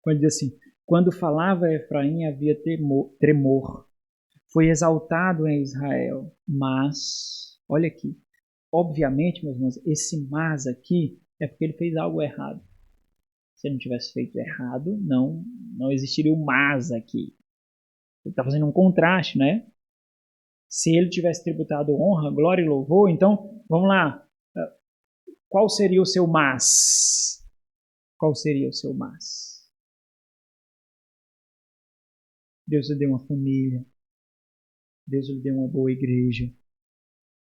Quando ele diz assim, Quando falava Efraim, havia tremor. Foi exaltado em Israel. Mas, olha aqui, obviamente, meus irmãos, esse mas aqui é porque ele fez algo errado. Se ele não tivesse feito errado, não existiria o mas aqui. Ele está fazendo um contraste, né? Se ele tivesse tributado honra, glória e louvor, então, vamos lá. Qual seria o seu mas? Qual seria o seu mas? Deus lhe deu uma família. Deus lhe deu uma boa igreja.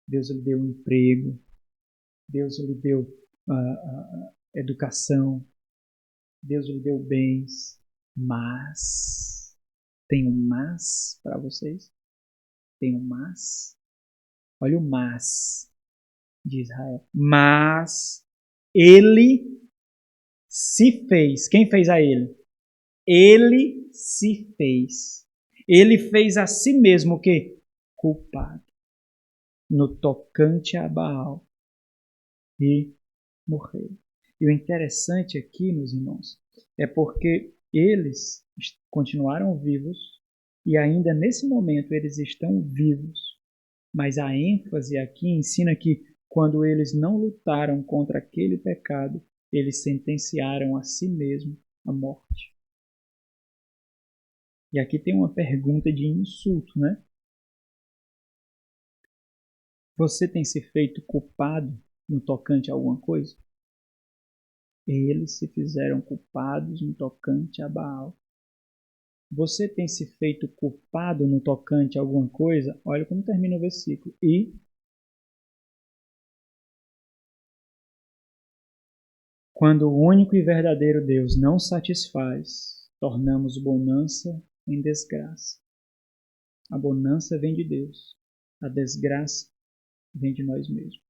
Deus lhe deu um emprego. Deus lhe deu educação. Deus lhe deu bens. Mas, tem um mas para vocês? Tem um mas? Olha o mas de Israel. Mas ele se fez. Quem fez a ele? Ele se fez. Ele fez a si mesmo o quê? Culpado. No tocante a Baal. E morreu. E o interessante aqui, meus irmãos, é porque eles continuaram vivos e ainda nesse momento eles estão vivos. Mas a ênfase aqui ensina que quando eles não lutaram contra aquele pecado, eles sentenciaram a si mesmo a morte. E aqui tem uma pergunta de insulto, né? Você tem se feito culpado no tocante a alguma coisa? Eles se fizeram culpados no tocante a Baal. Você tem se feito culpado no tocante a alguma coisa? Olha como termina o versículo. E quando o único e verdadeiro Deus não satisfaz, tornamos bonança em desgraça. A bonança vem de Deus. A desgraça vem de nós mesmos.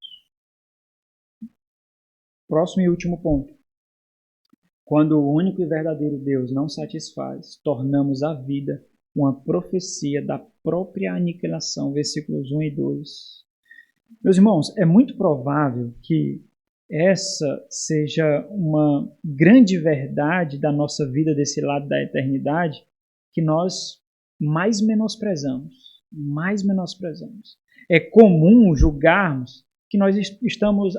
Próximo e último ponto. Quando o único e verdadeiro Deus não satisfaz, tornamos a vida uma profecia da própria aniquilação. Versículos 1 e 2. Meus irmãos, é muito provável que essa seja uma grande verdade da nossa vida desse lado da eternidade que nós mais menosprezamos. É comum julgarmos que nós estamos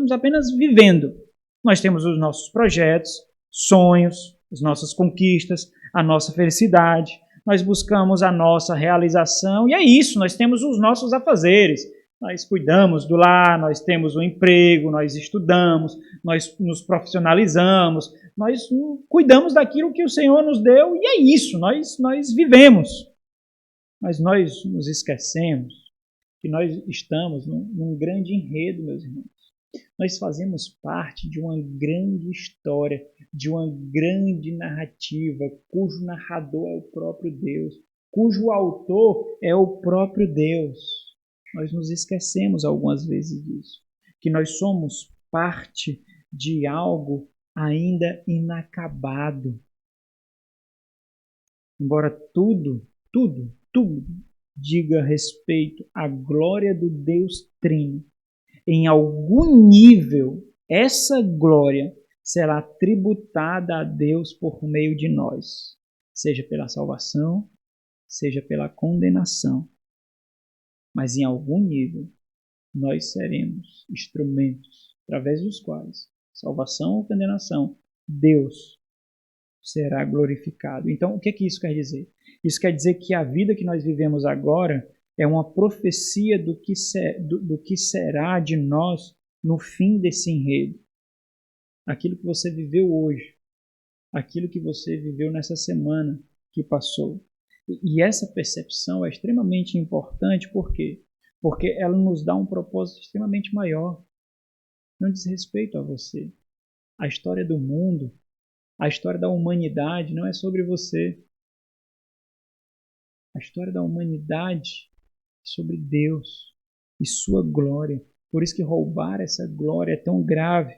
apenas vivendo. Nós temos os nossos projetos, sonhos, as nossas conquistas, a nossa felicidade. Nós buscamos a nossa realização e é isso, nós temos os nossos afazeres. Nós cuidamos do lar, nós temos um emprego, nós estudamos, nós nos profissionalizamos, nós cuidamos daquilo que o Senhor nos deu e é isso, nós vivemos. Mas nós nos esquecemos que nós estamos num grande enredo, meus irmãos. Nós fazemos parte de uma grande história, de uma grande narrativa, cujo narrador é o próprio Deus, cujo autor é o próprio Deus. Nós nos esquecemos algumas vezes disso, que nós somos parte de algo ainda inacabado. Embora tudo diga respeito à glória do Deus Trino, em algum nível, essa glória será tributada a Deus por meio de nós, seja pela salvação, seja pela condenação. Mas em algum nível, nós seremos instrumentos através dos quais, salvação ou condenação, Deus será glorificado. Então, o que isso quer dizer? Isso quer dizer que a vida que nós vivemos agora é uma profecia do que será de nós no fim desse enredo. Aquilo que você viveu hoje, aquilo que você viveu nessa semana que passou. E essa percepção é extremamente importante, por quê? Porque ela nos dá um propósito extremamente maior. Não diz respeito a você. A história do mundo, a história da humanidade não é sobre você. A história da humanidade é sobre Deus e sua glória. Por isso que roubar essa glória é tão grave.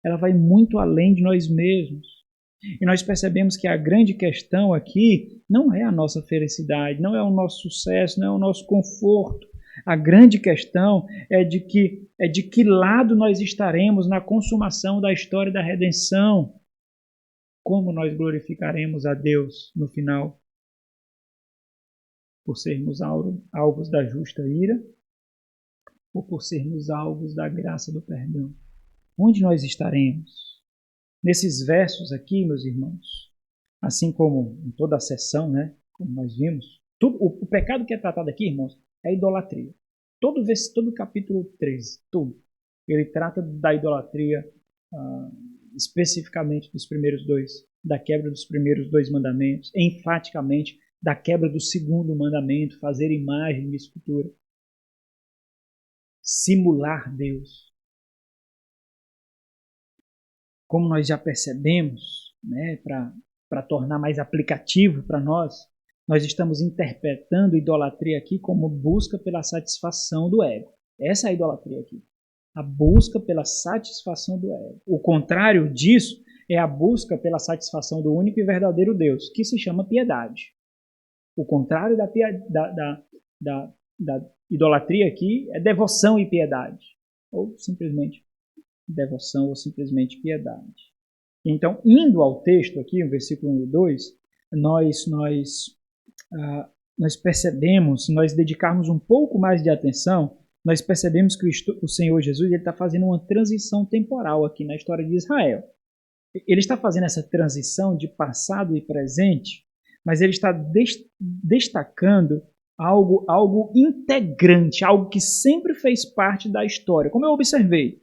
Ela vai muito além de nós mesmos. E nós percebemos que a grande questão aqui não é a nossa felicidade, não é o nosso sucesso, não é o nosso conforto. A grande questão é de que lado nós estaremos na consumação da história da redenção. Como nós glorificaremos a Deus no final? Por sermos alvos da justa ira ou por sermos alvos da graça do perdão? Onde nós estaremos? Nesses versos aqui, meus irmãos, assim como em toda a sessão, né, como nós vimos, o pecado que é tratado aqui, irmãos, é a idolatria. Todo o capítulo 13, tudo, ele trata da idolatria, especificamente dos primeiros dois, da quebra dos primeiros dois mandamentos, enfaticamente da quebra do segundo mandamento, fazer imagem de escultura, simular Deus. Como nós já percebemos, né, para tornar mais aplicativo para nós estamos interpretando idolatria aqui como busca pela satisfação do ego. Essa é a idolatria aqui. A busca pela satisfação do ego. O contrário disso é a busca pela satisfação do único e verdadeiro Deus, que se chama piedade. O contrário da idolatria aqui é devoção e piedade. Ou simplesmente devoção ou simplesmente piedade. Então, indo ao texto aqui, no versículo 1 e 2, nós percebemos, se nós dedicarmos um pouco mais de atenção, nós percebemos que o Senhor Jesus está fazendo uma transição temporal aqui na história de Israel. Ele está fazendo essa transição de passado e presente, mas ele está destacando algo integrante, algo que sempre fez parte da história. Como eu observei,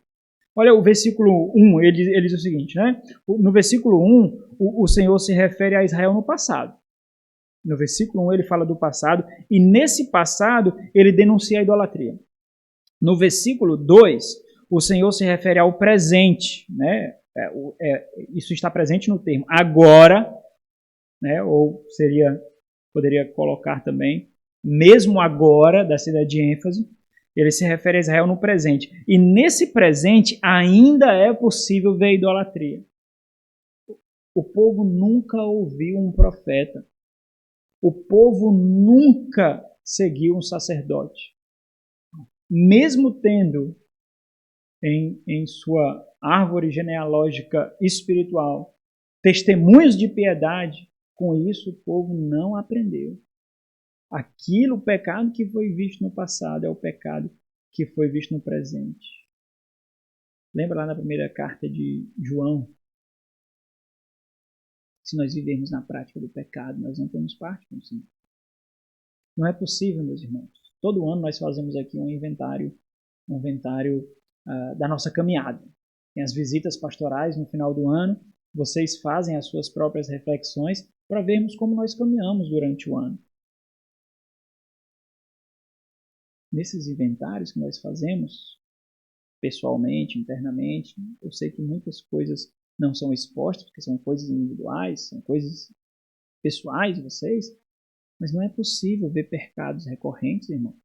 olha o versículo 1, ele diz o seguinte, né? No versículo 1, o Senhor se refere a Israel no passado. No versículo 1 ele fala do passado, e nesse passado ele denuncia a idolatria. No versículo 2, o Senhor se refere ao presente, né? Isso está presente no termo agora, né? Ou poderia colocar também, mesmo agora, da cidade de ênfase, ele se refere a Israel no presente. E nesse presente ainda é possível ver a idolatria. O povo nunca ouviu um profeta. O povo nunca seguiu um sacerdote. Mesmo tendo em sua árvore genealógica espiritual testemunhos de piedade, com isso o povo não aprendeu. O pecado que foi visto no passado é o pecado que foi visto no presente. Lembra lá na primeira carta de João? Se nós vivermos na prática do pecado, nós não temos parte com o Senhor. Não é possível, meus irmãos. Todo ano nós fazemos aqui um inventário da nossa caminhada. Tem as visitas pastorais no final do ano, vocês fazem as suas próprias reflexões para vermos como nós caminhamos durante o ano. Nesses inventários que nós fazemos, pessoalmente, internamente, eu sei que muitas coisas não são expostas, porque são coisas individuais, são coisas pessoais de vocês, mas não é possível ver pecados recorrentes, irmãos.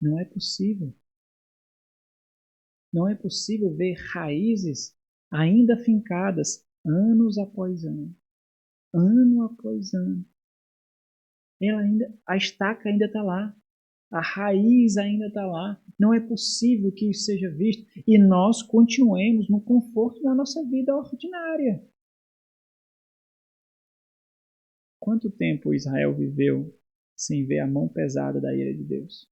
Não é possível. Não é possível ver raízes ainda fincadas, anos após ano. Ano após ano. A estaca ainda está lá. A raiz ainda está lá. Não é possível que isso seja visto e nós continuemos no conforto da nossa vida ordinária. Quanto tempo Israel viveu sem ver a mão pesada da ira de Deus?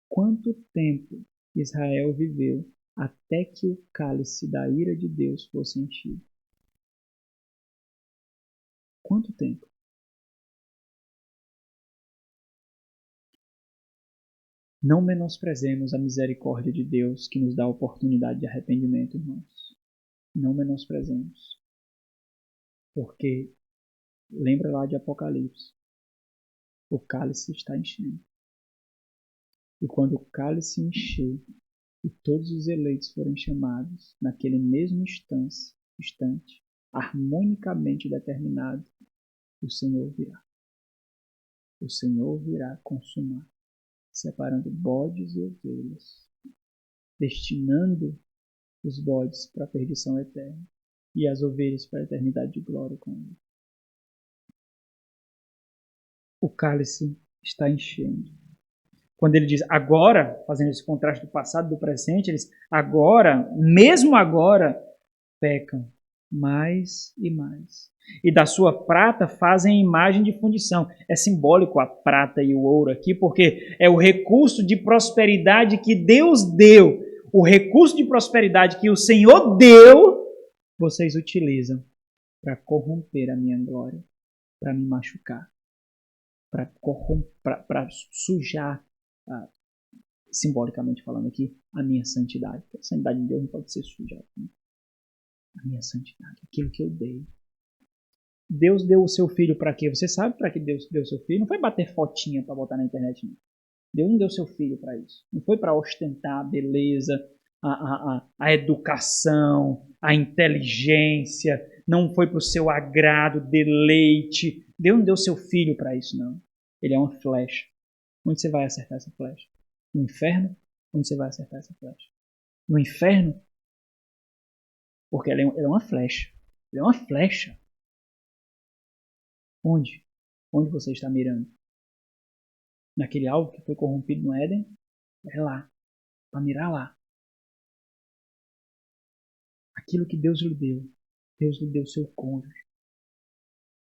Quanto tempo Israel viveu até que o cálice da ira de Deus fosse enchido? Quanto tempo? Não menosprezemos a misericórdia de Deus que nos dá a oportunidade de arrependimento, irmãos. Não menosprezemos. Porque, lembra lá de Apocalipse, o cálice está enchendo. E quando o cálice encher e todos os eleitos forem chamados, naquele mesmo instante, harmonicamente determinado, o Senhor virá. O Senhor virá consumar, separando bodes e ovelhas, destinando os bodes para a perdição eterna e as ovelhas para a eternidade de glória com ele. O cálice está enchendo. Quando ele diz agora, fazendo esse contraste do passado e do presente, eles agora, mesmo agora, pecam, mais e mais. E da sua prata fazem imagem de fundição. É simbólico a prata e o ouro aqui, porque é o recurso de prosperidade que Deus deu. O recurso de prosperidade que o Senhor deu, vocês utilizam para corromper a minha glória, para me machucar, para sujar, simbolicamente falando aqui, a minha santidade. A santidade de Deus não pode ser sujada. A minha santidade, aquilo que eu dei. Deus deu o seu filho para quê? Você sabe para que Deus deu o seu filho? Não foi bater fotinha para botar na internet, não. Deus não deu seu filho para isso. Não foi para ostentar a beleza, a educação, a inteligência. Não foi para o seu agrado, deleite. Deus não deu seu filho para isso, não. Ele é uma flecha. Onde você vai acertar essa flecha? No inferno? Onde você vai acertar essa flecha? No inferno? Porque ele é uma flecha. Ele é uma flecha. Onde? Onde você está mirando? Naquele alvo que foi corrompido no Éden? É lá. Para mirar lá. Aquilo que Deus lhe deu. Deus lhe deu o seu cônjuge.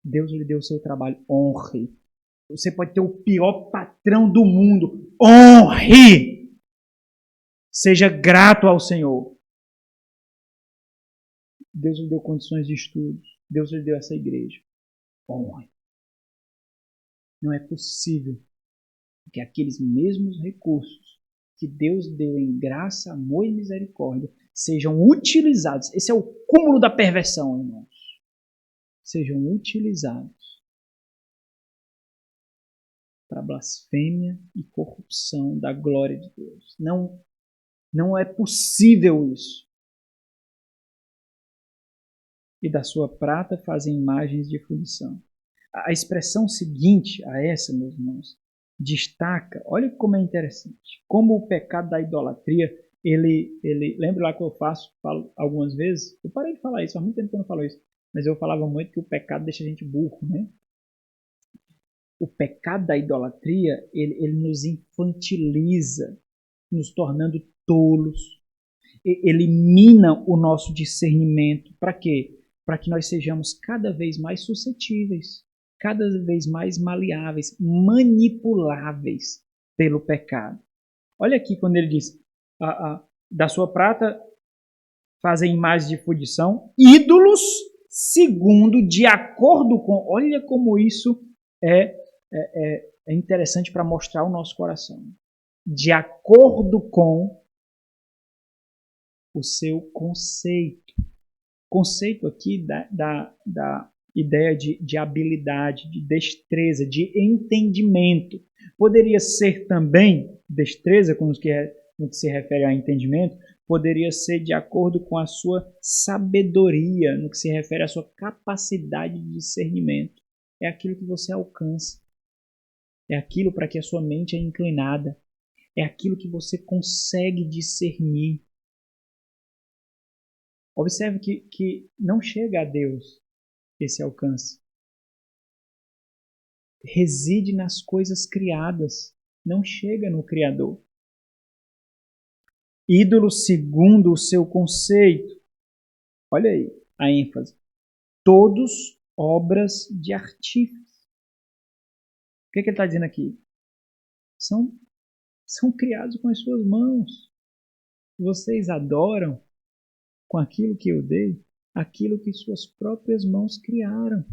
Deus lhe deu o seu trabalho. Honre. Você pode ter o pior patrão do mundo. Honre! Seja grato ao Senhor. Deus lhe deu condições de estudos. Deus lhe deu essa igreja. Honre. Não é possível que aqueles mesmos recursos que Deus deu em graça, amor e misericórdia sejam utilizados. Esse é o cúmulo da perversão, irmãos. Sejam utilizados para blasfêmia e corrupção da glória de Deus. Não é possível isso. E da sua prata fazem imagens de fundição. A expressão seguinte a essa, meus irmãos, destaca, olha como é interessante, como o pecado da idolatria, ele lembra lá que eu falo algumas vezes, eu parei de falar isso, há muito tempo que eu não falo isso, mas eu falava muito que o pecado deixa a gente burro, né? O pecado da idolatria, ele nos infantiliza, nos tornando tolos, elimina o nosso discernimento, para quê? Para que nós sejamos cada vez mais suscetíveis, cada vez mais maleáveis, manipuláveis pelo pecado. Olha aqui quando ele diz, da sua prata fazem imagens de fundição, ídolos segundo, de acordo com... Olha como isso é interessante para mostrar o nosso coração. De acordo com o seu conceito. Conceito aqui da ideia de habilidade, de destreza, de entendimento. Poderia ser também, destreza, no que se refere a entendimento, poderia ser de acordo com a sua sabedoria, no que se refere à sua capacidade de discernimento. É aquilo que você alcança. É aquilo para que a sua mente é inclinada. É aquilo que você consegue discernir. Observe que não chega a Deus esse alcance. Reside nas coisas criadas, não chega no Criador. Ídolo segundo o seu conceito. Olha aí a ênfase. Todos obras de artífice. O que ele está dizendo aqui? São criados com as suas mãos. Vocês adoram com aquilo que eu dei, aquilo que suas próprias mãos criaram.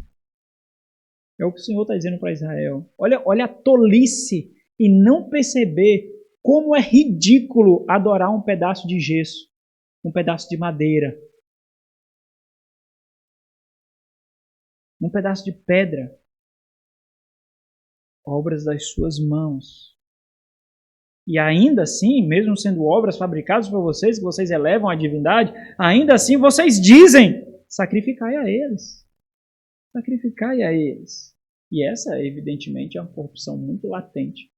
É o que o Senhor está dizendo para Israel. Olha a tolice e não perceber como é ridículo adorar um pedaço de gesso, um pedaço de madeira, um pedaço de pedra, obras das suas mãos. E ainda assim, mesmo sendo obras fabricadas por vocês, que vocês elevam à divindade, ainda assim vocês dizem, sacrificai a eles. Sacrificai a eles. E essa, evidentemente, é uma corrupção muito latente.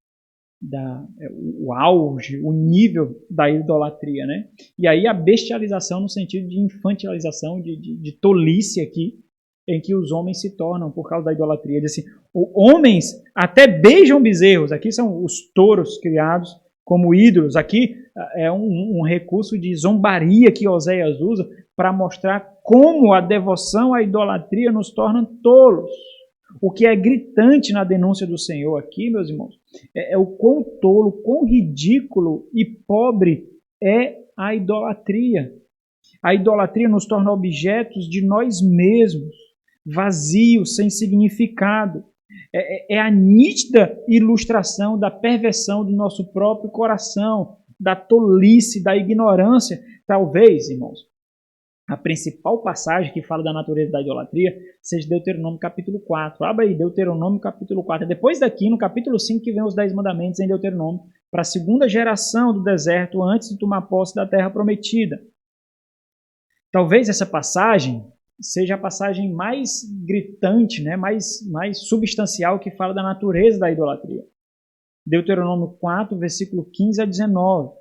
O auge, o nível da idolatria, né? E aí a bestialização no sentido de infantilização, de tolice aqui, em que os homens se tornam por causa da idolatria. Diz assim, homens até beijam bezerros. Aqui são os touros criados como ídolos. Aqui é um recurso de zombaria que Oséias usa para mostrar como a devoção à idolatria nos torna tolos. O que é gritante na denúncia do Senhor aqui, meus irmãos, é o quão tolo, quão ridículo e pobre é a idolatria. A idolatria nos torna objetos de nós mesmos, vazios, sem significado. É a nítida ilustração da perversão do nosso próprio coração, da tolice, da ignorância. Talvez, irmãos, a principal passagem que fala da natureza da idolatria seja Deuteronômio capítulo 4. Abra aí, Deuteronômio capítulo 4. É depois daqui, no capítulo 5, que vem os 10 mandamentos em Deuteronômio, para a segunda geração do deserto, antes de tomar posse da terra prometida. Talvez essa passagem seja a passagem mais gritante, né? mais substancial que fala da natureza da idolatria. Deuteronômio 4, versículo 15 a 19.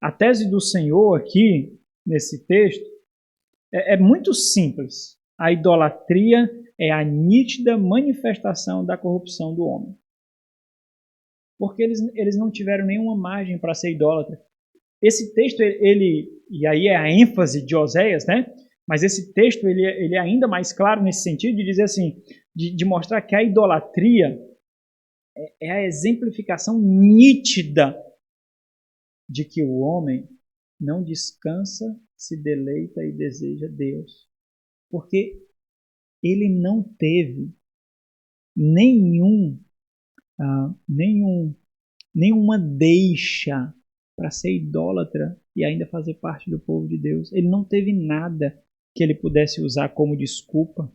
A tese do Senhor aqui, nesse texto, é muito simples. A idolatria é a nítida manifestação da corrupção do homem. Porque eles não tiveram nenhuma margem para ser idólatra. Esse texto, e aí é a ênfase de Oséias, né? Mas esse texto ele é ainda mais claro nesse sentido de dizer assim, de mostrar que a idolatria é a exemplificação nítida de que o homem não descansa, se deleita e deseja Deus. Porque ele não teve nenhuma deixa para ser idólatra e ainda fazer parte do povo de Deus. Ele não teve nada que ele pudesse usar como desculpa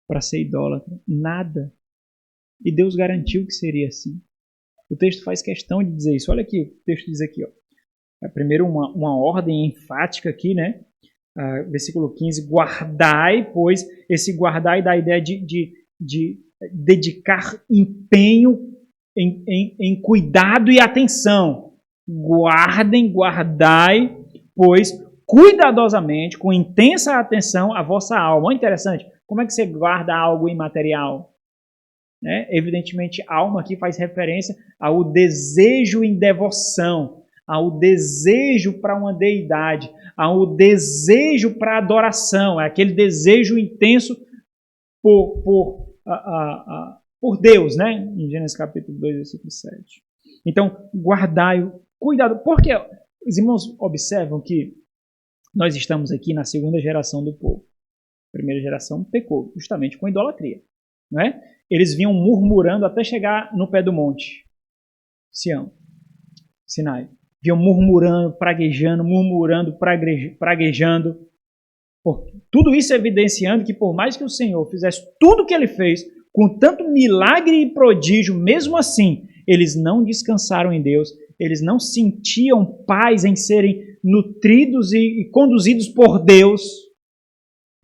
para ser idólatra. Nada. E Deus garantiu que seria assim. O texto faz questão de dizer isso. Olha aqui, o texto diz aqui, ó. Primeiro uma ordem enfática aqui, né? Versículo 15, guardai, pois esse guardai dá a ideia de dedicar empenho em cuidado e atenção. Guardai, pois cuidadosamente, com intensa atenção, a vossa alma. Interessante, como é que você guarda algo imaterial? Evidentemente, alma aqui faz referência ao desejo em devoção, ao desejo para uma deidade, ao desejo para adoração, é aquele desejo intenso por Deus, né? Em Gênesis capítulo 2, versículo 7. Então, guardai-o, cuidado, porque os irmãos observam que nós estamos aqui na segunda geração do povo. A primeira geração pecou, justamente com idolatria, não é? Eles vinham murmurando até chegar no pé do monte, Sião, Sinai. Vinham murmurando, praguejando, praguejando. Tudo isso evidenciando que por mais que o Senhor fizesse tudo o que ele fez, com tanto milagre e prodígio, mesmo assim, eles não descansaram em Deus, eles não sentiam paz em serem nutridos e conduzidos por Deus.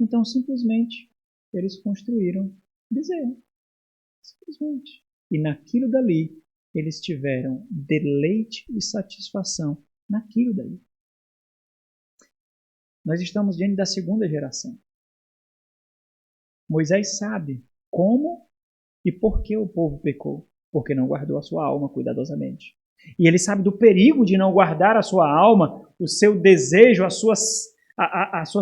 Então, simplesmente, eles construíram bezerro. Simplesmente. E naquilo dali, eles tiveram deleite e satisfação naquilo dali. Nós estamos diante da segunda geração. Moisés sabe como e por que o povo pecou. Porque não guardou a sua alma cuidadosamente. E ele sabe do perigo de não guardar a sua alma, o seu desejo, a sua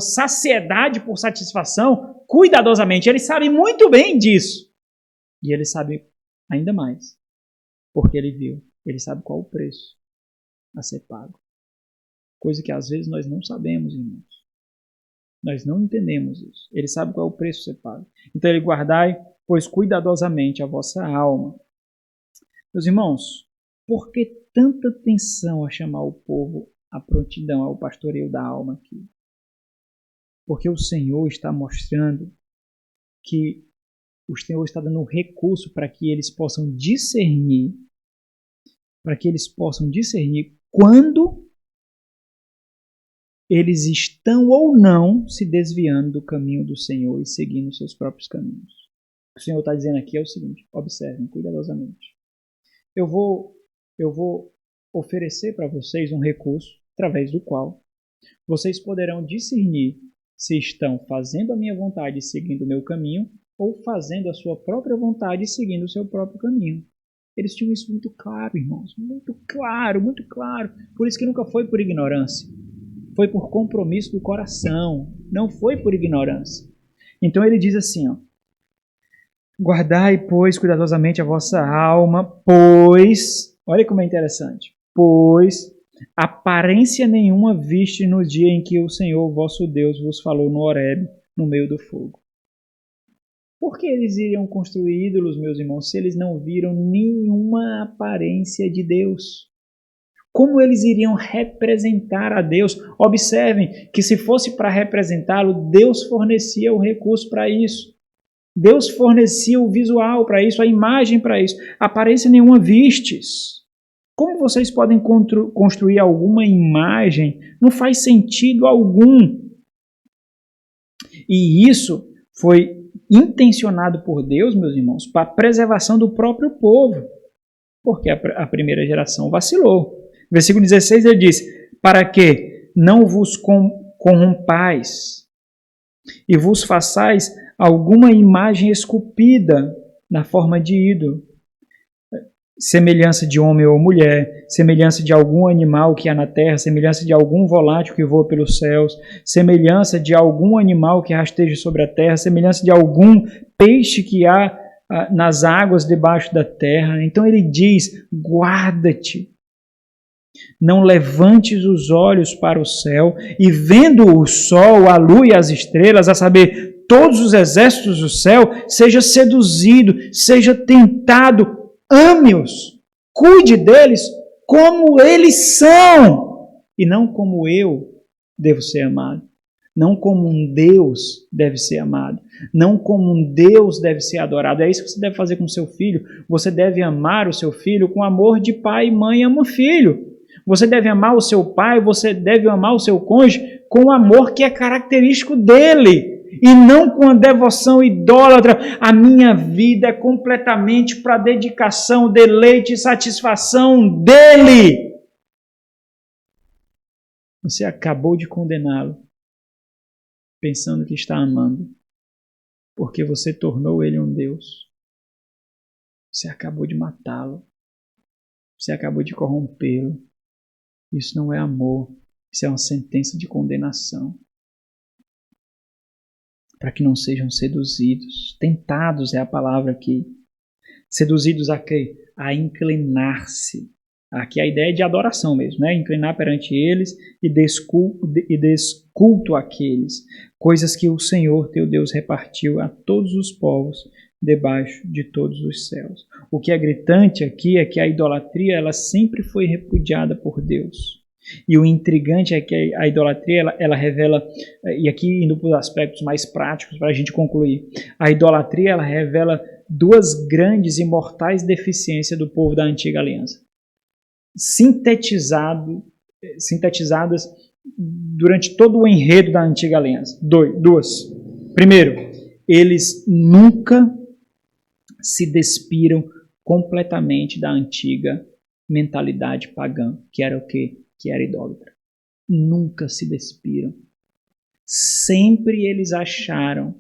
saciedade por satisfação cuidadosamente. Ele sabe muito bem disso. E ele sabe ainda mais. Porque ele viu. Ele sabe qual o preço a ser pago. Coisa que às vezes nós não sabemos, irmãos. Nós não entendemos isso. Ele sabe qual é o preço a ser pago. Então ele guardai, pois cuidadosamente a vossa alma. Meus irmãos, por que tanta atenção a chamar o povo à prontidão, ao pastoreio da alma aqui? Porque o Senhor está mostrando que o Senhor está dando um recurso para que eles possam discernir, quando eles estão ou não se desviando do caminho do Senhor e seguindo seus próprios caminhos. O que o Senhor está dizendo aqui é o seguinte: observem cuidadosamente. Eu vou oferecer para vocês um recurso através do qual vocês poderão discernir se estão fazendo a minha vontade e seguindo o meu caminho ou fazendo a sua própria vontade e seguindo o seu próprio caminho. Eles tinham isso muito claro, irmãos. Muito claro, muito claro. Por isso que nunca foi por ignorância. foi por compromisso do coração, não foi por ignorância. Então ele diz assim, ó, guardai, pois, cuidadosamente a vossa alma, pois, olha como é interessante, pois aparência nenhuma viste no dia em que o Senhor vosso Deus vos falou no Horebe, no meio do fogo. Por que eles iriam construir ídolos, meus irmãos, se eles não viram nenhuma aparência de Deus? Como eles iriam representar a Deus? Observem que se fosse para representá-lo, Deus fornecia o recurso para isso. Deus fornecia o visual para isso, a imagem para isso. Aparência nenhuma vistes. Como vocês podem construir alguma imagem? Não faz sentido algum. E isso foi intencionado por Deus, meus irmãos, para a preservação do próprio povo, porque a primeira geração vacilou. Versículo 16 ele diz, para que não vos corrompais e vos façais alguma imagem esculpida na forma de ídolo, semelhança de homem ou mulher, semelhança de algum animal que há na terra, semelhança de algum volátil que voa pelos céus, semelhança de algum animal que rasteja sobre a terra, semelhança de algum peixe que há nas águas debaixo da terra. Então ele diz, guarda-te, não levantes os olhos para o céu e vendo o sol, a lua e as estrelas, a saber, todos os exércitos do céu, seja seduzido, seja tentado, ame-os, cuide deles como eles são e não como eu devo ser amado, não como um Deus deve ser amado, não como um Deus deve ser adorado. É isso que você deve fazer com seu filho. Você deve amar o seu filho com amor de pai e mãe ama filho. Você deve amar o seu pai, você deve amar o seu cônjuge com o amor que é característico dele. E não com a devoção idólatra. A minha vida é completamente para dedicação, deleite e satisfação dele. Você acabou de condená-lo, pensando que está amando, porque você tornou ele um Deus. Você acabou de matá-lo. Você acabou de corrompê-lo. Isso não é amor. Isso é uma sentença de condenação. Para que não sejam seduzidos. Tentados é a palavra aqui. Seduzidos a quê? A inclinar-se. Aqui a ideia é de adoração mesmo, né? Inclinar perante eles e desculto àqueles. Coisas que o Senhor teu Deus repartiu a todos os povos debaixo de todos os céus. O que é gritante aqui é que a idolatria ela sempre foi repudiada por Deus. E o intrigante é que a idolatria ela revela, e aqui indo para os aspectos mais práticos para a gente concluir, a idolatria ela revela duas grandes e mortais deficiências do povo da antiga aliança, sintetizadas durante todo o enredo da antiga aliança. Duas. Primeiro, eles nunca se despiram completamente da antiga mentalidade pagã, que era o quê? Que era idólatra. Nunca se despiram. Sempre eles acharam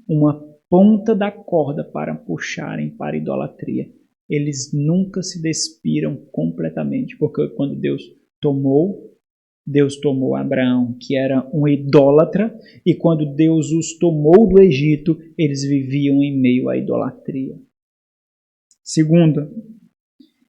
uma ponta da corda para puxarem para a idolatria. Eles nunca se despiram completamente, porque quando Deus tomou Abraão, que era um idólatra, e quando Deus os tomou do Egito, eles viviam em meio à idolatria. Segunda,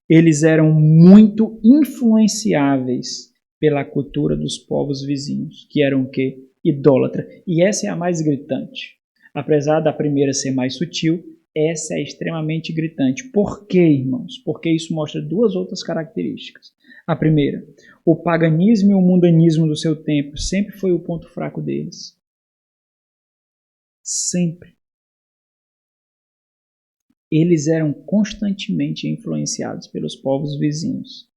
eles eram muito influenciáveis pela cultura dos povos vizinhos, que eram o quê? Idólatra. E essa é a mais gritante. Apesar da primeira ser mais sutil, essa é extremamente gritante. Por quê, irmãos? Porque isso mostra duas outras características. A primeira, o paganismo e o mundanismo do seu tempo sempre foi o ponto fraco deles. Sempre. Eles eram constantemente influenciados pelos povos vizinhos.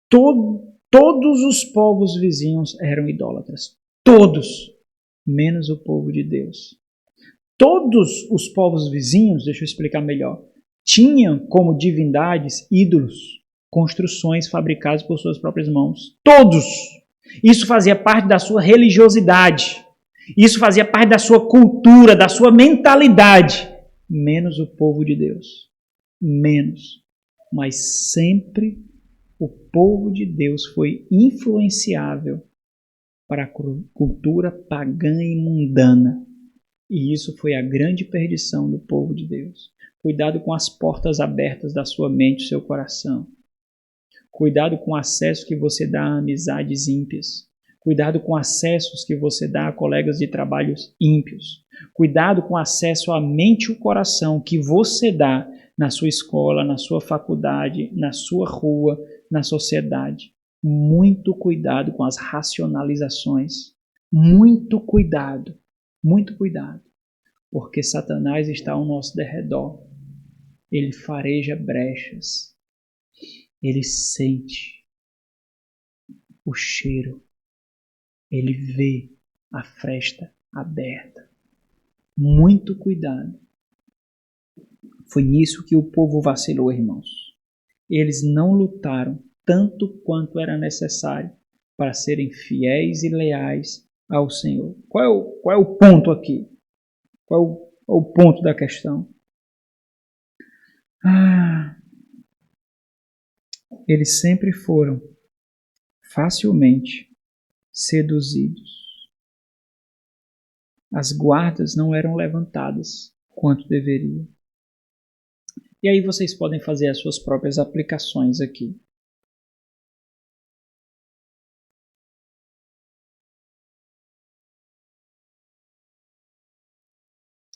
Todos os povos vizinhos eram idólatras. Todos, menos o povo de Deus. Todos os povos vizinhos, deixa eu explicar melhor, tinham como divindades ídolos, construções fabricadas por suas próprias mãos. Todos! Isso fazia parte da sua religiosidade. Isso fazia parte da sua cultura, da sua mentalidade. Menos o povo de Deus. Menos. Mas sempre o povo de Deus foi influenciável para a cultura pagã e mundana. E isso foi a grande perdição do povo de Deus. Cuidado com as portas abertas da sua mente e seu coração. Cuidado com o acesso que você dá a amizades ímpias. Cuidado com acessos que você dá a colegas de trabalhos ímpios. Cuidado com o acesso à mente e o coração que você dá na sua escola, na sua faculdade, na sua rua, na sociedade. Muito cuidado com as racionalizações. Muito cuidado, porque Satanás está ao nosso derredor. Ele fareja brechas. Ele sente o cheiro. Ele vê a fresta aberta. Muito cuidado. Foi nisso que o povo vacilou, irmãos. Eles não lutaram tanto quanto era necessário para serem fiéis e leais ao Senhor. Qual é o ponto aqui? Qual é o ponto da questão? Eles sempre foram facilmente seduzidos. As guardas não eram levantadas quanto deveriam. E aí vocês podem fazer as suas próprias aplicações aqui.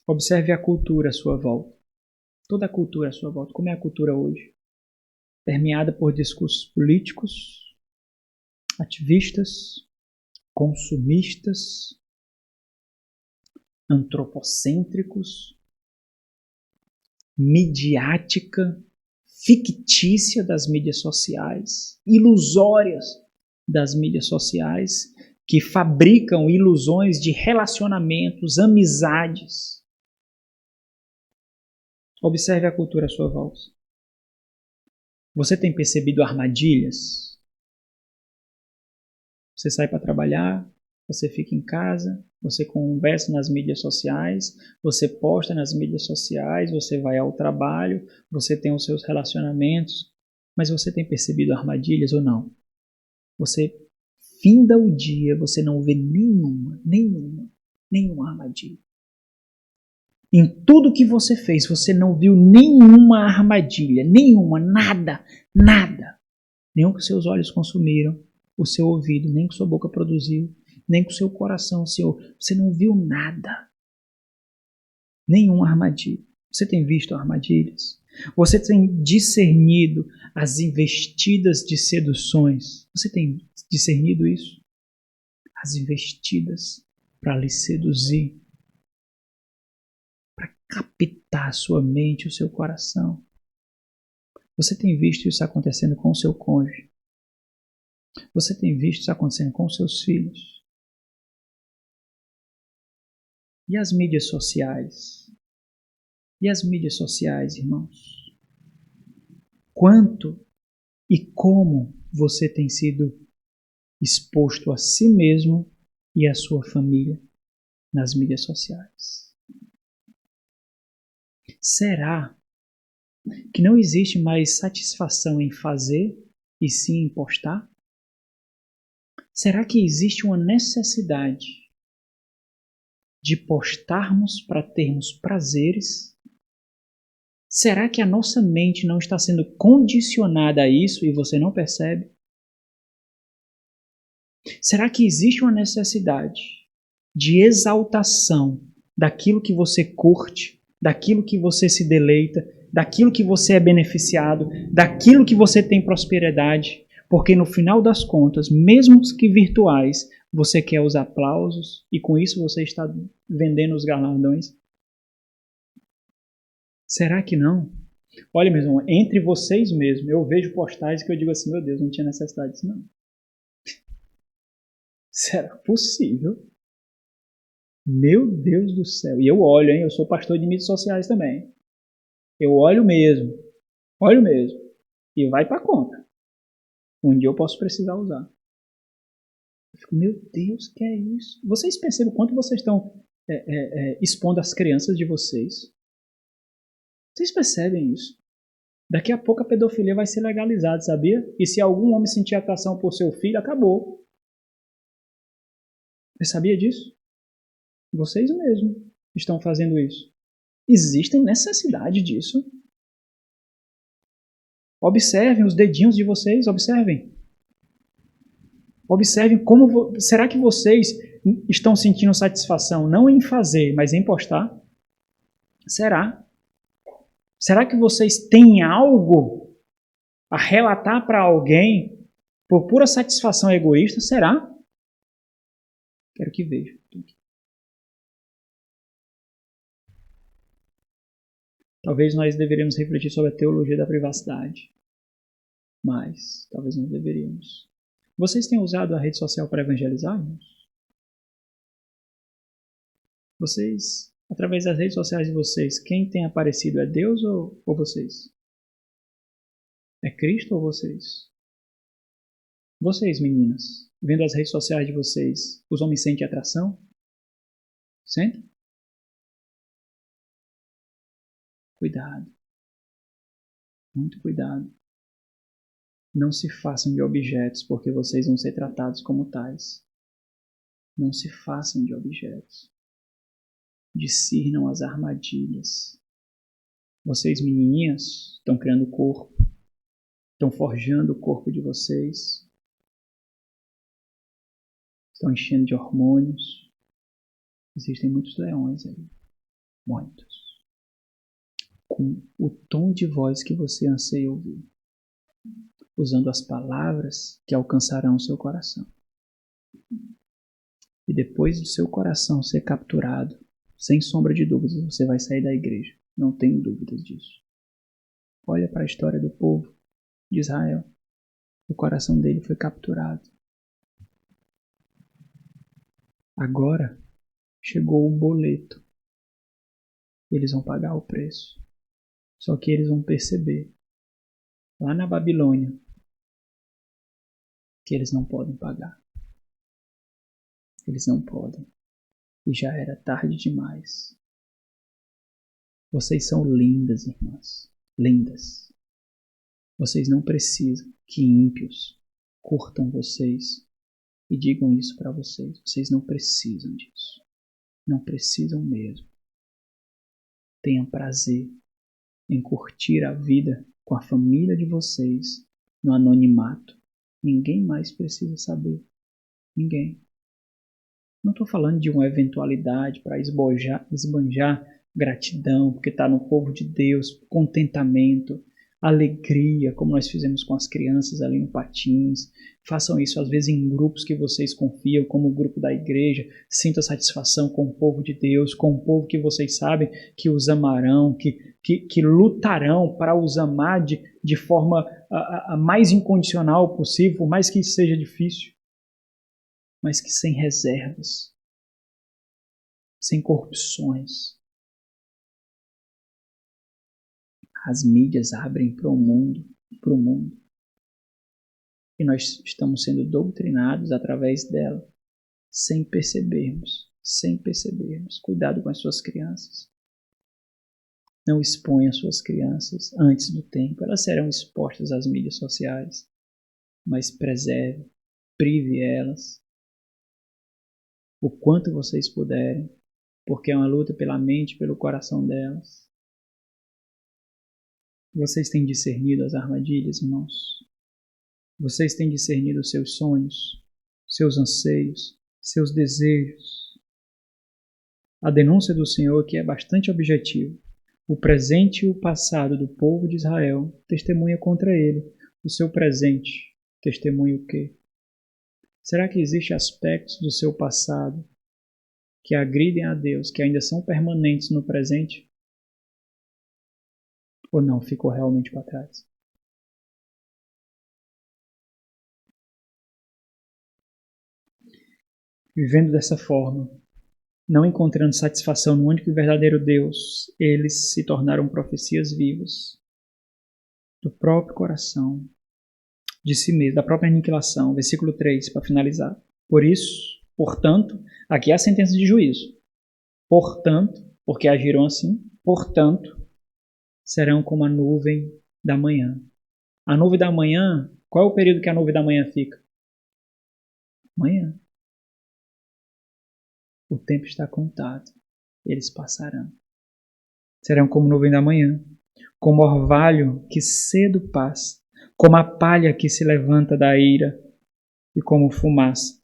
Observe a cultura à sua volta. Toda a cultura à sua volta. Como é a cultura hoje? Permeada por discursos políticos, ativistas, consumistas, antropocêntricos, midiática, fictícia das mídias sociais, ilusórias das mídias sociais, que fabricam ilusões de relacionamentos, amizades. Observe a cultura à sua volta. Você tem percebido armadilhas? Você sai para trabalhar, você fica em casa, você conversa nas mídias sociais, você posta nas mídias sociais, você vai ao trabalho, você tem os seus relacionamentos, mas você tem percebido armadilhas ou não? Você finda o dia, você não vê nenhuma armadilha. Em tudo que você fez, você não viu nenhuma armadilha, nada. Nenhum que seus olhos consumiram, o seu ouvido, nem que sua boca produziu, nem que o seu coração, você não viu nada. Nenhuma armadilha. Você tem visto armadilhas? Você tem discernido as investidas de seduções? Você tem discernido isso? As investidas para lhe seduzir, para captar sua mente e o seu coração. Você tem visto isso acontecendo com o seu cônjuge? Você tem visto isso acontecendo com os seus filhos? E as mídias sociais? E as mídias sociais, irmãos? Quanto e como você tem sido exposto a si mesmo e a sua família nas mídias sociais? Será que não existe mais satisfação em fazer e sim em postar? Será que existe uma necessidade de postarmos para termos prazeres? Será que a nossa mente não está sendo condicionada a isso e você não percebe? Será que existe uma necessidade de exaltação daquilo que você curte, daquilo que você se deleita, daquilo que você é beneficiado, daquilo que você tem prosperidade? Porque no final das contas, mesmo que virtuais, você quer os aplausos e com isso você está vendendo os galardões? Será que não? Olha, meu irmão, entre vocês mesmo, eu vejo postagens que eu digo assim, meu Deus, não tinha necessidade disso não. Será possível? Meu Deus do céu. E eu olho, hein? Eu sou pastor de mídias sociais também. Eu olho mesmo. E vai para conta. Um dia eu posso precisar usar. Eu fico, meu Deus, que é isso? Vocês percebem o quanto vocês estão expondo as crianças de vocês? Vocês percebem isso? Daqui a pouco a pedofilia vai ser legalizada, sabia? E se algum homem sentir atração por seu filho, acabou. Você sabia disso? Vocês mesmos estão fazendo isso. Existe necessidade disso. Observem os dedinhos de vocês, observem. Observem como... Será que vocês estão sentindo satisfação não em fazer, mas em postar? Será? Será que vocês têm algo a relatar para alguém por pura satisfação egoísta? Será? Quero que veja. Talvez nós deveríamos refletir sobre a teologia da privacidade. Mas, talvez não deveríamos. Vocês têm usado a rede social para evangelizar, irmãos? Vocês, através das redes sociais de vocês, quem tem aparecido é Deus ou vocês? É Cristo ou vocês? Vocês, meninas, vendo as redes sociais de vocês, os homens sentem atração? Sentem? Cuidado. Muito cuidado. Não se façam de objetos, porque vocês vão ser tratados como tais. Não se façam de objetos. Discernam as armadilhas. Vocês, menininhas, estão criando corpo. Estão forjando o corpo de vocês. Estão enchendo de hormônios. Existem muitos leões aí. Muitos. Com o tom de voz que você anseia ouvir. Usando as palavras que alcançarão o seu coração. E depois do seu coração ser capturado, sem sombra de dúvidas, você vai sair da igreja. Não tenho dúvidas disso. Olha para a história do povo de Israel. O coração dele foi capturado. Agora chegou o boleto. Eles vão pagar o preço. Só que eles vão perceber, lá na Babilônia, que eles não podem pagar. Eles não podem. E já era tarde demais. Vocês são lindas, irmãs. Lindas. Vocês não precisam que ímpios curtam vocês e digam isso para vocês. Vocês não precisam disso. Não precisam mesmo. Tenham prazer em curtir a vida com a família de vocês no anonimato. Ninguém mais precisa saber. Ninguém. Não estou falando de uma eventualidade para esbanjar gratidão, porque está no povo de Deus, contentamento, alegria, como nós fizemos com as crianças ali no Patins. Façam isso às vezes em grupos que vocês confiam, como o grupo da igreja. Sintam satisfação com o povo de Deus, com o povo que vocês sabem que os amarão, que lutarão para os amar de forma a mais incondicional possível, por mais que isso seja difícil. Mas que sem reservas, sem corrupções. As mídias abrem para o mundo. E nós estamos sendo doutrinados através dela, sem percebermos. Cuidado com as suas crianças. Não exponha as suas crianças antes do tempo. Elas serão expostas às mídias sociais. Mas preserve, prive elas. O quanto vocês puderem, porque é uma luta pela mente e pelo coração delas. Vocês têm discernido as armadilhas, irmãos? Vocês têm discernido os seus sonhos, seus anseios, seus desejos? A denúncia do Senhor aqui é bastante objetiva. O presente e o passado do povo de Israel testemunha contra ele. O seu presente testemunha o quê? Será que existem aspectos do seu passado que agridem a Deus, que ainda são permanentes no presente? Ou não, ficou realmente para trás? Vivendo dessa forma, não encontrando satisfação no único e verdadeiro Deus, eles se tornaram profecias vivas do próprio coração, de si mesmo, da própria aniquilação. Versículo 3, para finalizar. Por isso, portanto, aqui é a sentença de juízo. Portanto, porque agiram assim, portanto, serão como a nuvem da manhã. A nuvem da manhã, qual é o período que a nuvem da manhã fica? Manhã. O tempo está contado. Eles passarão. Serão como nuvem da manhã, como orvalho que cedo passa, como a palha que se levanta da eira e como fumaça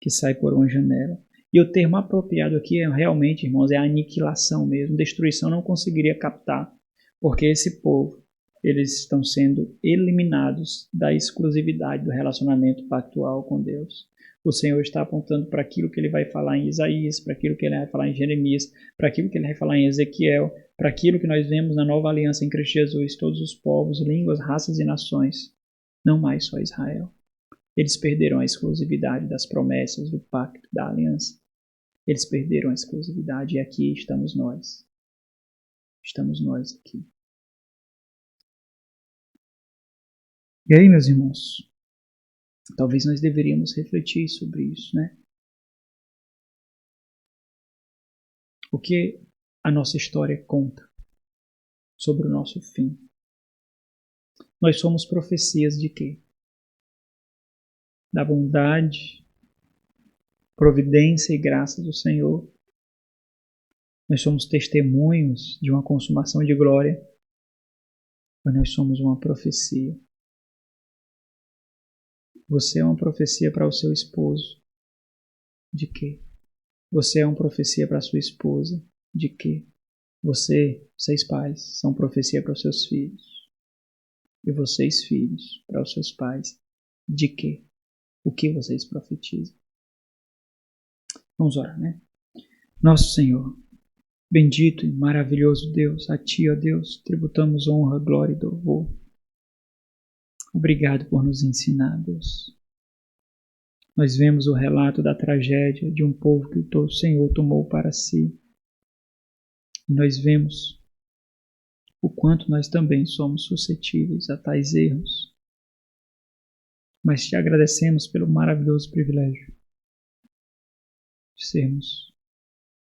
que sai por uma janela. E o termo apropriado aqui realmente, irmãos, é aniquilação mesmo. Destruição não conseguiria captar, porque esse povo, eles estão sendo eliminados da exclusividade do relacionamento pactual com Deus. O Senhor está apontando para aquilo que ele vai falar em Isaías, para aquilo que ele vai falar em Jeremias, para aquilo que ele vai falar em Ezequiel, para aquilo que nós vemos na nova aliança em Cristo Jesus, todos os povos, línguas, raças e nações, não mais só Israel. Eles perderam a exclusividade das promessas, do pacto, da aliança. Eles perderam a exclusividade e aqui estamos nós. Estamos nós aqui. E aí, meus irmãos, talvez nós deveríamos refletir sobre isso, né? O que a nossa história conta sobre o nosso fim? Nós somos profecias de quê? Da bondade, providência e graça do Senhor. Nós somos testemunhos de uma consumação de glória, mas nós somos uma profecia. Você é uma profecia para o seu esposo. De quê? Você é uma profecia para a sua esposa. De quê? Vocês pais, são profecia para os seus filhos. E vocês, filhos, para os seus pais. De quê? O que vocês profetizam? Vamos orar, né? Nosso Senhor, bendito e maravilhoso Deus, a Ti, ó Deus, tributamos honra, glória e louvor. Obrigado por nos ensinar, Deus. Nós vemos o relato da tragédia de um povo que o Senhor tomou para si. E nós vemos o quanto nós também somos suscetíveis a tais erros. Mas te agradecemos pelo maravilhoso privilégio de sermos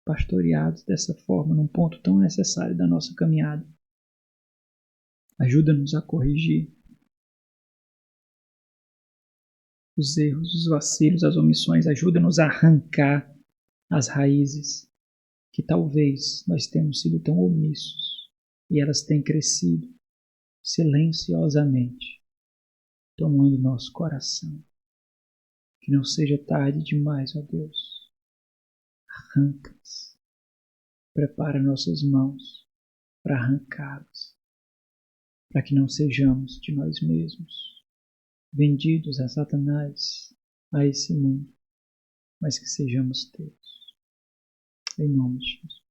pastoreados dessa forma, num ponto tão necessário da nossa caminhada. Ajuda-nos a corrigir os erros, os vacilos, as omissões. Ajuda-nos a arrancar as raízes que talvez nós tenhamos sido tão omissos e elas têm crescido silenciosamente, tomando nosso coração. Que não seja tarde demais, ó Deus. Arranca-as. Prepara nossas mãos para arrancá-las, para que não sejamos de nós mesmos, vendidos a Satanás, a esse mundo, mas que sejamos teus. Em nome de Jesus.